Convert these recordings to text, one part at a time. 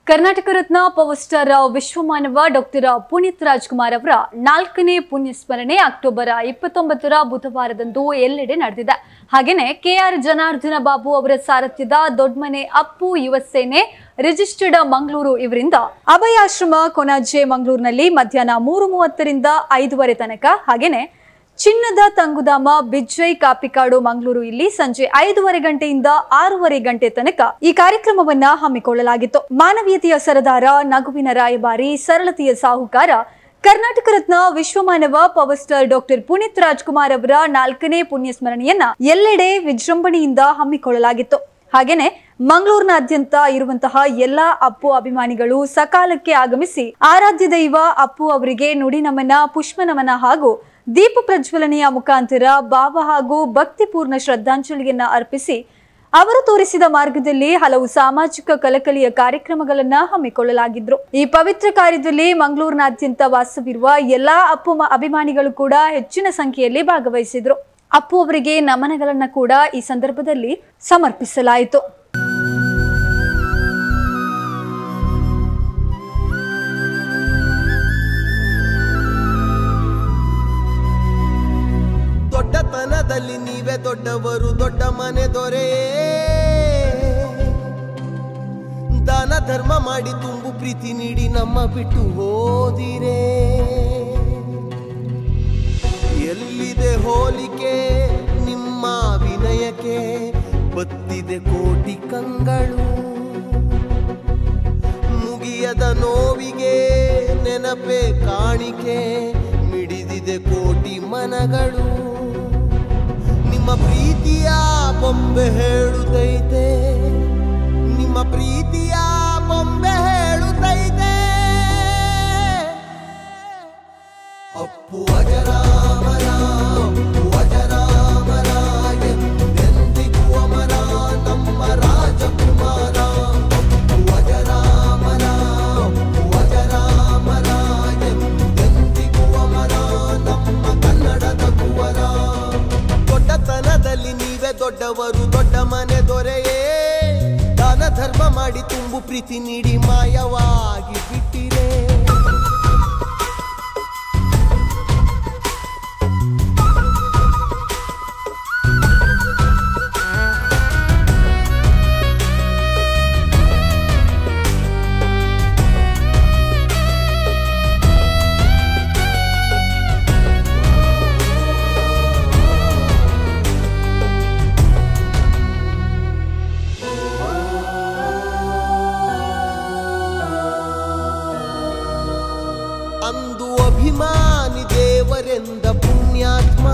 Karnataka Ratna power star ವಿಶ್ವಮಾನವ doctor Puneeth Rajkumar ಅವರ 4ನೇ ಪುಣ್ಯಸ್ಮರಣೆ ಅಕ್ಟೋಬರ್ 29ರ ಬುಧವಾರದಂದು ಎಲ್ಲೆಡೆ ನಡೆದಿದೆ. ಹಾಗೇನೆ ಕೆಆರ್ ಜನಾರ್ದನ ಬಾಬು ಅವರ ಸಾರಥ್ಯದ ದೊಡ್ಡಮನೆ ಅಪ್ಪು ಯುವ ಸೇನೆ ರಿಜಿಸ್ಟರ್ಡ್ ಮಂಗಳೂರು ಇವರಿಂದ ಅಭಯಾಶ್ರಮ ಕೊನಾಜೆ ಮಂಗಳೂರಿನಲ್ಲಿ ಮಧ್ಯಾಹ್ನ 3:30ರಿಂದ 5:30 ತನಕ, ಹಾಗೇನೆ ಚಿನ್ನದ ತಂಗುದಾಮ ಬಿಜ್ಜೈ ಕಾಪಿಕಾಡು ಮಂಗಳೂರು ಇಲ್ಲಿ ಸಂಜೆ 5:30 ಗಂಟೆಯಿಂದ 6:30 ಗಂಟೆ ತನಕ ಈ ಕಾರ್ಯಕ್ರಮವನ್ನ ಹಮ್ಮಿಕೊಳ್ಳಲಾಗಿತ್ತು. ಮಾನವೀಯತೆಯ ಸರದಾರ, ನಗುವಿನ ರಾಯಭಾರಿ, ಸರಳತೆಯ ಸಾಹುಕಾರ, ಕರ್ನಾಟಕ ರತ್ನ ವಿಶ್ವಮಾನವ power star doctor Puneeth Rajkumar ಅವರ 4ನೇ ಪುಣ್ಯಸ್ಮರಣೆಯನ್ನ ಎಲ್ಲೆಡೆ ವಿಜೃಂಭಣೆಯಿಂದ ಹಮ್ಮಿಕೊಳ್ಳಲಾಗಿತ್ತು. ಹಾಗೇನೆ ಮಂಗಳೂರಿನಾದ್ಯಂತ ಇರುವಂತಹ ಎಲ್ಲಾ ಅಪ್ಪು ಅಭಿಮಾನಿಗಳು ಸಕಾಲಕ್ಕೆ ಆಗಮಿಸಿ ಆರಾಧ್ಯ ದೈವ ಅಪ್ಪು ಅವರಿಗೆ ನುಡಿ ನಮನ, ಪುಷ್ಪ ನಮನ ಹಾಗೂ ದೀಪ ಪ್ರಜ್ವಲನೆಯ ಮುಖಾಂತರ ಭಾವ ಹಾಗೂ ಭಕ್ತಿಪೂರ್ಣ ಶ್ರದ್ಧಾಂಜಲಿಯನ್ನ ಅರ್ಪಿಸಿ ಅವರು ತೋರಿಸಿದ ಮಾರ್ಗದಲ್ಲಿ ಹಲವು ಸಾಮಾಜಿಕ ಕಳಕಳಿಯ ಕಾರ್ಯಕ್ರಮಗಳನ್ನ ಹಮ್ಮಿಕೊಳ್ಳಲಾಗಿದ್ರು. ಈ ಪವಿತ್ರ ಕಾರ್ಯದಲ್ಲಿ ಮಂಗಳೂರಿನಾದ್ಯಂತ ವಾಸವಿರುವ ಎಲ್ಲಾ ಅಪ್ಪು ಅಭಿಮಾನಿಗಳು ಕೂಡ ಹೆಚ್ಚಿನ ಸಂಖ್ಯೆಯಲ್ಲಿ ಭಾಗವಹಿಸಿದ್ರು. ಅಪ್ಪು ಅವರಿಗೆ ನಮನಗಳನ್ನ ಕೂಡ ಈ ಸಂದರ್ಭದಲ್ಲಿ ಸಮರ್ಪಿಸಲಾಯಿತು. ದೊಡ್ಡತನದಲ್ಲಿ ನೀವೇ ದೊಡ್ಡವರು, ದೊಡ್ಡ ಮನೆ ದೊರೆ, ದಾನ ಧರ್ಮ ಮಾಡಿ ತುಂಬು ಪ್ರೀತಿ ನೀಡಿ ನಮ್ಮ ಬಿಟ್ಟು ಹೋದಿರೇ. ಎಲ್ಲಿದೆ ಹೋಲಿಕೆ ನಿಮ್ಮ ವಿನಯಕ್ಕೆ, ಬತ್ತಿದೆ ಕೋಟಿ ಕಂಗಳು, ಮುಗಿಯದ ನೋವಿಗೆ ನೆನಪೆ ಕಾಣಿಕೆ, ಮಿಡಿದಿದೆ ಕೋಟಿ ಮನಗಳು. ನಿಮ್ಮ ಪ್ರೀತಿಯ ಬೊಂಬೆ ಹೇಳುತ್ತೈತೆ, ನಿಮ್ಮ ಪ್ರೀತಿಯ ಬೊಂಬೆ ಹೇಳುತ್ತೈತೆ. ಅಪ್ಪು ಅಜರಾಮರ, ಅಪ್ಪು ಅಜರಾಮರ, ಎಂದೆಂದಿಗೂ ಅಮರ ನಮ್ಮ ರಾಜಕುಮಾರ. ಅಪ್ಪು ಅಜರಾಮರ, ಅಪ್ಪು ಅಜರಾಮರ, ಎಂದೆಂದಿಗೂ ಅಮರ ನಮ್ಮ ಕನ್ನಡದ ಕುವರ. ದೊಡ್ಡತನದಲ್ಲಿ ನೀವೇ ದೊಡ್ಡವರು, ದೊಡ್ಡ ಮನೆ ದೊರೆಯೇ, ದಾನ ಧರ್ಮ ಮಾಡಿ ತುಂಬು ಪ್ರೀತಿ ನೀಡಿ ಮಾಯವಾಗಿ ಬಿಟ್ಟಿರೇ. ಅಂದು ಅಭಿಮಾನಿ ದೇವರೆಂದ ಪುಣ್ಯಾತ್ಮ,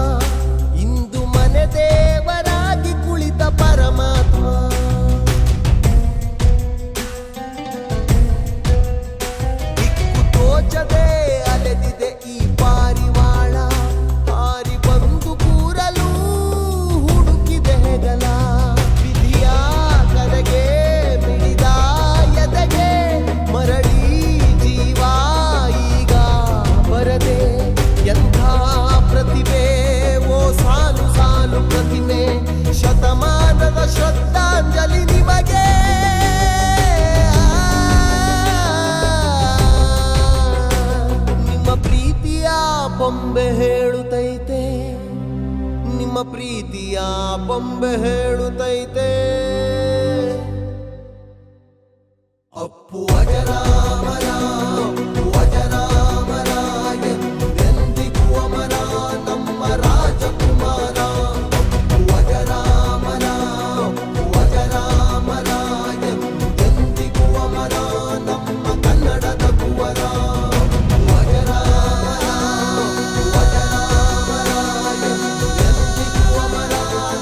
ಇಂದು ಮನೆ ದೇವರಾಗಿ ಕುಳಿತ ಪರಮಾತ್ಮ. ದಿಕ್ಕು ತೋಚದೆ ಅಲೆದಿದೆ ಈ ಪಾರಿವಾಳ, ಹಾರಿ ಬಂದು ಕೂರಲು ಹುಡುಕಿದೆ ಹೆಗಲ. ವಿಧಿಯ ಕರೆಗೆ ಮಿಡಿದ ಎದೆಗೆ ಮರಳಿ ಜೀವ ಬರದೆ. ಎಂಥ ಪ್ರತಿಭೆ ಓ ಸಾಲು ಸಾಲು ಪ್ರತಿಮೆ, ಶತಮಾನದ ಶ್ರದ್ಧಾಂಜಲಿ ನಿಮಗೆ. ನಿಮ್ಮ ಪ್ರೀತಿಯ ಬೊಂಬೆ ಹೇಳುತ್ತೈತೆ, ನಿಮ್ಮ ಪ್ರೀತಿಯ ಬೊಂಬೆ ಹೇಳುತ್ತೈತೆ. ಅಪ್ಪು ಅಜರಾಮರ, ಅಪ್ಪು ಅಜರಾಮರ, ಎಂದೆಂದಿಗೂ ಅಮರ ನಮ್ಮ ರಾಜಕುಮಾರ. ಅಪ್ಪು ಅಜರಾಮರ, ಅಪ್ಪು ಅಜರಾಮರ, ಎಂದೆಂದಿಗೂ ಅಮರ ನಮ್ಮ ಕನ್ನಡದ ಕುವರ. ಅಪ್ಪು ಅಜರಾಮರ, ಅಪ್ಪು ಅಜರಾಮರ, ಎಂದೆಂದಿಗೂ ಅಮರ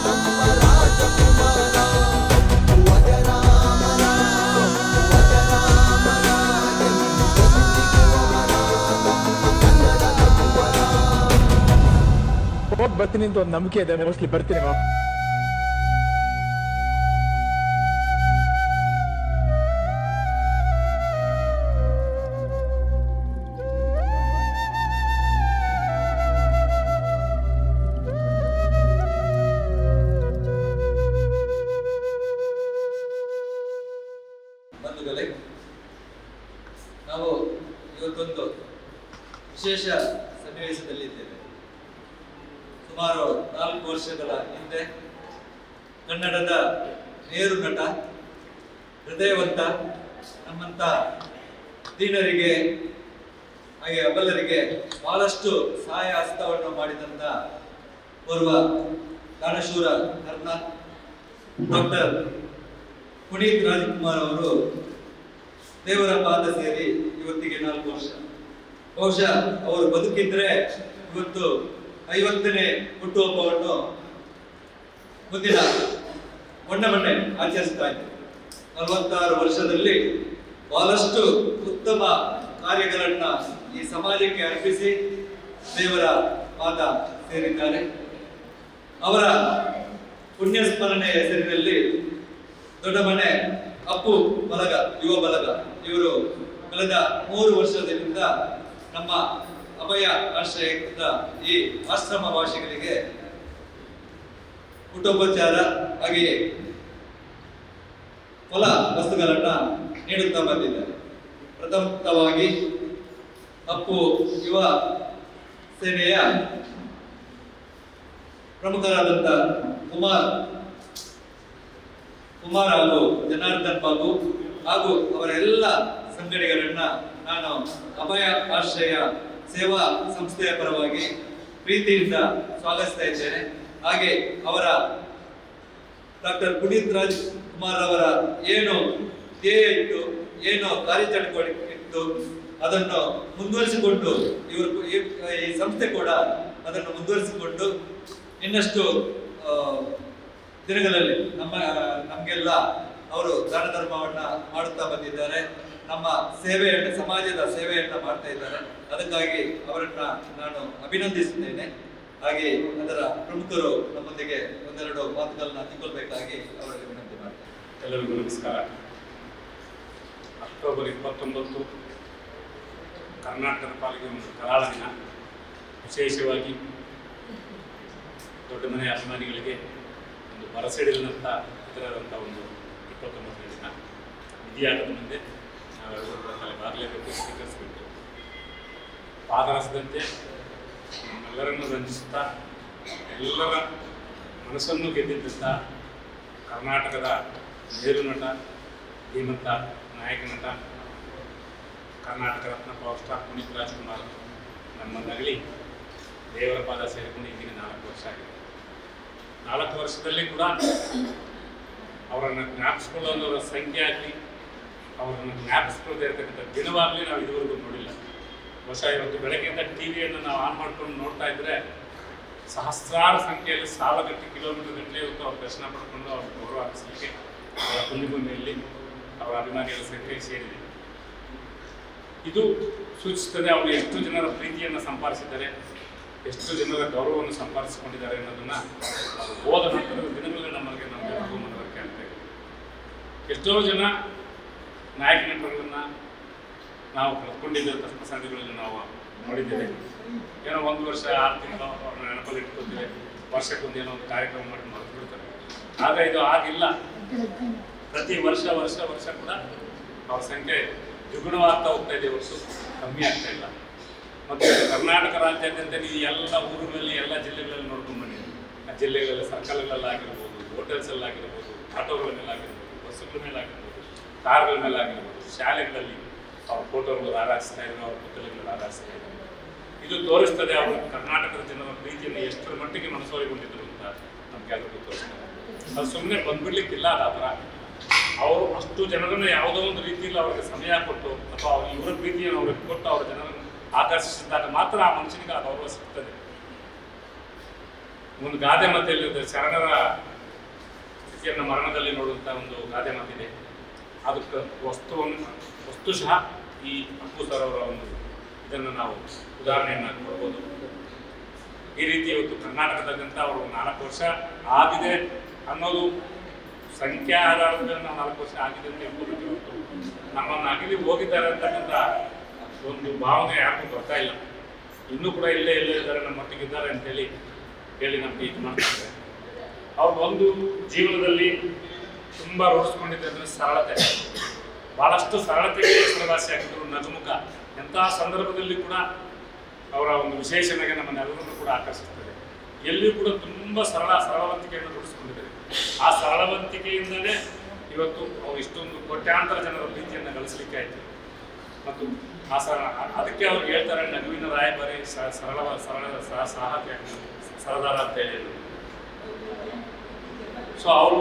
ನಮ್ಮ ರಾಜಕುಮಾರ. ಅಪ್ಪು ಅಜರಾಮರ, ಅಪ್ಪು ಅಜರಾಮರ, ಹೋಗಿ ಬರ್ತೀನಿ ಅಂತ ಒಂದು ನಂಬಿಕೆ ಇದೆ. ಮೋಸ್ಟ್ಲಿ ಬರ್ತೀನಿ. ಬಂಧುಗಳೇ, ನಾವು ಇವತ್ತೊಂದು ವಿಶೇಷ ಸನ್ನಿವೇಶದಲ್ಲಿದ್ದೇವೆ. ಸುಮಾರು 4 ವರ್ಷಗಳ ಹಿಂದೆ ಕನ್ನಡದ ನೇರು ನಟ, ಹೃದಯವಂತ, ನಮ್ಮಂತ ದೀನರಿಗೆ ಹಾಗೆ ಅಬಲರಿಗೆ ಬಹಳಷ್ಟು ಸಹಾಯ ಹಸ್ತವನ್ನು ಮಾಡಿದಂತ ಓರ್ವ ದಾನಶೂರ ಕರ್ಣ ಡಾಕ್ಟರ್ ಪುನೀತ್ ರಾಜ್ಕುಮಾರ್ ಅವರು ದೇವರ ಪಾದ ಸೇರಿ ಇವತ್ತಿಗೆ 4 ವರ್ಷ. ಬಹುಶಃ ಅವರು ಬದುಕಿದ್ರೆ ಇವತ್ತು 50ನೇ ಹುಟ್ಟುಹಬ್ಬವನ್ನು ಮುಂದಿನ ಮೊನ್ನೆ ಆಚರಿಸ್ತಾ ಇದ್ದಾರೆ. 46 ವರ್ಷದಲ್ಲಿ ಬಹಳಷ್ಟು ಉತ್ತಮ ಕಾರ್ಯಗಳನ್ನ ಈ ಸಮಾಜಕ್ಕೆ ಅರ್ಪಿಸಿ ದೇವರ ಪಾದ ಸೇರಿದ್ದಾರೆ. ಅವರ ಪುಣ್ಯ ಸ್ಮರಣೆ ಹೆಸರಿನಲ್ಲಿ ದೊಡ್ಡ ಮನೆ ಅಪ್ಪು ಬಳಗ, ಯುವ ಬಳಗ, ಇವರು ಕಳೆದ 3 ವರ್ಷದಿಂದ ನಮ್ಮ ಅಭಯ ಆಶ್ರಯದ ಈ ಆಶ್ರಮ ವಾಸಿಗಳಿಗೆ ಊಟೋಪಚಾರ ಹಾಗೆಯೇ ಫಲ ವಸ್ತುಗಳನ್ನ ನೀಡುತ್ತಾ ಬಂದಿದ್ದಾರೆ. ಪ್ರಥಮವಾಗಿ ಅಪ್ಪು ಯುವ ಸೇನೆಯ ಪ್ರಮುಖರಾದಂಥ ಕುಮಾರ್ ಹಾಗೂ ಜನಾರ್ದನ್ ಬಾಬು ಹಾಗೂ ಅವರ ಎಲ್ಲ ಸಂಘಟನೆಗಳನ್ನ ನಾನು ಅಭಯ ಆಶ್ರಯ ಸೇವಾ ಸಂಸ್ಥೆಯ ಪರವಾಗಿ ಪ್ರೀತಿಯಿಂದ ಸ್ವಾಗತಿಸ್ತಾ ಇದ್ದೇನೆ. ಹಾಗೆ ಅವರ ಡಾಕ್ಟರ್ ಪುನೀತ್ ರಾಜ್ಕುಮಾರ್ ಅವರ ಏನು ಧ್ಯೇಯ ಇತ್ತು, ಏನು ಕಾರ್ಯಾಚರಣೆ ಇತ್ತು, ಅದನ್ನು ಮುಂದುವರಿಸಿಕೊಂಡು ಈ ಸಂಸ್ಥೆ ಕೂಡ ಅದನ್ನು ಮುಂದುವರಿಸಿಕೊಂಡು ಇನ್ನಷ್ಟು ದಿನಗಳಲ್ಲಿ ನಮಗೆಲ್ಲ ಅವರು ದಾನ ಧರ್ಮವನ್ನ ಮಾಡುತ್ತಾ ಬಂದಿದ್ದಾರೆ. ನಮ್ಮ ಸೇವೆಯನ್ನು, ಸಮಾಜದ ಸೇವೆಯನ್ನ ಮಾಡ್ತಾ ಇದ್ದಾರೆ. ಅದಕ್ಕಾಗಿ ಅವರನ್ನ ನಾನು ಅಭಿನಂದಿಸುತ್ತೇನೆ. ಹಾಗೆ ಅದರ ಪ್ರಮುಖರು ನಮ್ಮೊಂದಿಗೆ ಒಂದೆರಡು ಮಾತುಗಳನ್ನ ಹಂಚಿಕೊಳ್ಬೇಕಾಗಿ ಅವರಿಗೆ ವಿನಂತಿ ಮಾಡ್ತೇನೆ. ಎಲ್ಲರಿಗೂ ನಮಸ್ಕಾರ. ಅಕ್ಟೋಬರ್ 29 ಕರ್ನಾಟಕದ ಪಾಲಿಗೆ ಒಂದು ಕರಾಳ ದಿನ. ವಿಶೇಷವಾಗಿ ದೊಡ್ಡ ಮನೆ ಅಭಿಮಾನಿಗಳಿಗೆ ಒಂದು ಬರಸಿಡಿಲಿನಂಥ ಇದರಂಥ ಒಂದು 29ನೇ ದಿನ. ವಿಧಿಯಾಗದ ಮುಂದೆ ನಾವೆಲ್ಲರೂ ತಲೆಬಾಗಲೇಬೇಕು, ಸ್ವೀಕರಿಸಬೇಕು. ಪಾದರಸದಂತೆ ನಮ್ಮೆಲ್ಲರನ್ನು ರಂಜಿಸುತ್ತಾ ಎಲ್ಲರ ಮನಸ್ಸನ್ನು ಗೆದ್ದಿದ್ದಂಥ ಕರ್ನಾಟಕದ ಮೇರು ನಟ, ಧೀಮಂತ ನಾಯಕ ನಟ, ಕರ್ನಾಟಕ ರತ್ನ ಪವರ್ ಸ್ಟಾರ್ ಪುನೀತ್ ರಾಜ್ಕುಮಾರ್ ನಮ್ಮ ನಗಲಿ ದೇವರ ಪಾದ ಸೇರಿಕೊಂಡು ಈಗಿನ 4 ವರ್ಷ ಆಗಿದೆ. 4 ವರ್ಷದಲ್ಲಿ ಕೂಡ ಅವರನ್ನು ಜ್ಞಾಪಿಸ್ಕೊಳ್ಳೋರ ಸಂಖ್ಯೆ ಆಗಲಿ, ಅವರನ್ನು ಜ್ಞಾಪಿಸ್ಕೊಳ್ಳದೆ ಇರತಕ್ಕಂಥ ದಿನವಾಗಲಿ ನಾವು ಇದುವರೆಗೂ ನೋಡಿಲ್ಲ. ಬಹುಶಃ ಇವತ್ತು ಬೆಳಗ್ಗೆಯಿಂದ ಟಿವಿಯನ್ನು ನಾವು ಆನ್ ಮಾಡ್ಕೊಂಡು ನೋಡ್ತಾ ಇದ್ದರೆ ಸಹಸ್ರಾರು ಸಂಖ್ಯೆಯಲ್ಲಿ ಸಾಲಗಟ್ಟೆ ಕಿಲೋಮೀಟರ್ ಗಟ್ಟಲೆ ಇವತ್ತು ಅವ್ರ ದರ್ಶನ ಪಡ್ಕೊಂಡು ಅವ್ರ ಗೌರವ ಹಾಕಿಸಲಿಕ್ಕೆ ಅವರ ಪುಣ್ಯಭೂಮಿಯಲ್ಲಿ ಅವರ ಅಭಿಮಾನಿಗಳ ಸಂಖ್ಯೆ ಸೇರಿದೆ. ಇದು ಸೂಚಿಸುತ್ತದೆ ಅವರು ಎಷ್ಟು ಜನರ ಪ್ರೀತಿಯನ್ನು ಸಂಪಾದಿಸಿದ್ದಾರೆ, ಎಷ್ಟು ಜನರ ಗೌರವವನ್ನು ಸಂಪಾದಿಸಿಕೊಂಡಿದ್ದಾರೆ ಅನ್ನೋದನ್ನು ಹೋದ ನಂತರದ ದಿನಗಳಲ್ಲಿ ನಮಗೆ ಮನವರಿಕೆ ಆಗ್ತಾ ಇದೆ. ಎಷ್ಟೋ ಜನ ನಾಯಕ ನಟರುಗಳನ್ನು ನಾವು ಕಳ್ಕೊಂಡಿದ್ದಂಥ ಪ್ರಸಂಗಗಳಲ್ಲಿ ನಾವು ನೋಡಿದ್ದೇವೆ. ಏನೋ 1 ವರ್ಷ 6 ತಿಂಗಳು ಅವ್ರನ್ನ ನೆನಪಲ್ಲಿ ಇಟ್ಕೊಳ್ತೇವೆ, ವರ್ಷಕ್ಕೊಂದು ಏನೋ ಒಂದು ಕಾರ್ಯಕ್ರಮ ಮಾಡಿ ಮರೆತು ಬಿಡ್ತಾರೆ. ಆದರೆ ಇದು ಆಗಿಲ್ಲ. ಪ್ರತಿ ವರ್ಷ ಕೂಡ ಅವ್ರ ಸಂಖ್ಯೆ ದ್ವಿಗುಣವಾಗ್ತಾ ಹೋಗ್ತಾ ಇದೆ, ಹೊರತು ಕಮ್ಮಿ ಆಗ್ತಾ ಇಲ್ಲ. ಮತ್ತು ಕರ್ನಾಟಕ ರಾಜ್ಯಾದ್ಯಂತ ನೀವು ಎಲ್ಲ ಊರುಗಳಲ್ಲಿ, ಎಲ್ಲ ಜಿಲ್ಲೆಗಳಲ್ಲಿ ನೋಡ್ಕೊಂಡು ಬಂದಿದ್ದೀವಿ. ಆ ಜಿಲ್ಲೆಗಳಲ್ಲಿ ಸರ್ಕಲ್ಗಳಲ್ಲಾಗಿರ್ಬೋದು, ಹೋಟೆಲ್ಸಲ್ಲಾಗಿರ್ಬೋದು, ಆಟೋಗಳ ಮೇಲಾಗಿರ್ಬೋದು, ಬಸ್ಸುಗಳ ಮೇಲಾಗಿರ್ಬೋದು, ಕಾರ್ಗಳ ಮೇಲಾಗಿರ್ಬೋದು, ಶಾಲೆಗಳಲ್ಲಿ ಅವ್ರ ಫೋಟೋಗಳು ಹಾರಾಡಿಸ್ತಾ ಇದ್ರು, ಅವ್ರ ಪುಸ್ತಕಗಳು ಹಾರಾಡಿಸ್ತಾ ಇದ್ರು. ಇದು ತೋರಿಸ್ತದೆ ಅವರು ಕರ್ನಾಟಕದ ಜನರ ಪ್ರೀತಿಯನ್ನು ಎಷ್ಟರ ಮಟ್ಟಿಗೆ ಮನಸೋರಿಕೊಂಡಿದ್ರು ಅಂತ ನಮ್ಗೆ ಎಲ್ಲರಿಗೂ ತೋರಿಸ್ತದೆ. ಅದು ಸುಮ್ಮನೆ ಬಂದ್ಬಿಡ್ಲಿಕ್ಕಿಲ್ಲ. ಆ ಥರ ಅವರು ಅಷ್ಟು ಜನರನ್ನು ಯಾವುದೋ ಒಂದು ರೀತಿಯಲ್ಲಿ ಅವ್ರಿಗೆ ಸಮಯ ಕೊಟ್ಟು ಅಥವಾ ಇವರ ಪ್ರೀತಿಯನ್ನು ಅವ್ರಿಗೆ ಕೊಟ್ಟು ಅವರ ಜನರನ್ನು ಆಕರ್ಷಿಸಿದಾಗ ಮಾತ್ರ ಆ ಮನುಷ್ಯನಿಗೆ ಆ ಗೌರವ ಸಿಗ್ತದೆ. ಒಂದು ಗಾದೆ ಮಾತೆಯಲ್ಲಿದೆ, ಶರಣರ ಸ್ಥಿತಿಯನ್ನು ಮರಣದಲ್ಲಿ ನೋಡುವಂಥ ಒಂದು ಗಾದೆ ಮಾತಿದೆ. ಅದಕ್ಕೆ ವಸ್ತುಶಃ ಈ ಅಪ್ಪು ಸರ್ ಅವರ ಒಂದು ಇದನ್ನು ನಾವು ಉದಾಹರಣೆಯನ್ನು ಕೊಡ್ಬೋದು. ಈ ರೀತಿ ಇವತ್ತು ಕರ್ನಾಟಕದಾದ್ಯಂತ ಅವರು 4 ವರ್ಷ ಆಗಿದೆ ಅನ್ನೋದು ಸಂಖ್ಯಾ ಆಧಾರದ ಮೇಲೆ ನಾವು 4 ವರ್ಷ ಆಗಿದೆ ಅಂತ ಹೇಳ್ಕೊಬೇಕು. ಇವತ್ತು ನಮ್ಮನ್ನು ಅಗಲಿ ಹೋಗಿದ್ದಾರೆ ಅಂತಕ್ಕಂಥ ಒಂದು ಭಾವನೆ ಯಾರಿಗೂ ಬರ್ತಾ ಇಲ್ಲ. ಇನ್ನೂ ಕೂಡ ಇಲ್ಲೇ ಇದ್ದಾರೆ, ನಮ್ಮ ಮಟ್ಟಿಗಿದ್ದಾರೆ ಅಂತೇಳಿ ನಮಗೆ ಇದು ಮಾಡ್ತಾರೆ. ಅವ್ರು ಒಂದು ಜೀವನದಲ್ಲಿ ತುಂಬ ರೂಢಿಸ್ಕೊಂಡಿದ್ದೆ ಅಂದರೆ ಸರಳತೆ. ಭಾಳಷ್ಟು ಸರಳತೆಗೆ ಹೆಸರುವಾಸಿ ಆಗಿದ್ದರು. ನಗುಮುಖ ಎಂತಹ ಸಂದರ್ಭದಲ್ಲಿ ಕೂಡ ಅವರ ಒಂದು ವಿಶೇಷ ನಗೆ ನಮ್ಮನ್ನೆಲ್ಲರನ್ನು ಕೂಡ ಆಕರ್ಷಿಸ್ತದೆ. ಎಲ್ಲಿಯೂ ಕೂಡ ತುಂಬ ಸರಳವಂತಿಕೆಯನ್ನು ರೂಢಿಸಿಕೊಂಡಿದ್ದಾರೆ. ಆ ಸರಳವಂತಿಕೆಯಿಂದಲೇ ಇವತ್ತು ಅವರು ಇಷ್ಟೊಂದು ಕೋಟ್ಯಾಂತರ ಜನರ ಪ್ರೀತಿಯನ್ನು ಗಳಿಸಲಿಕ್ಕೆ ಆಯಿತು. ಮತ್ತು ಅದಕ್ಕೆ ಅವ್ರು ಹೇಳ್ತಾರೆ ನಗುವಿನ ರಾಯಭಾರಿ ಸರದಾರ ಅಂತ ಹೇಳಿ. ಸೊ ಅವರು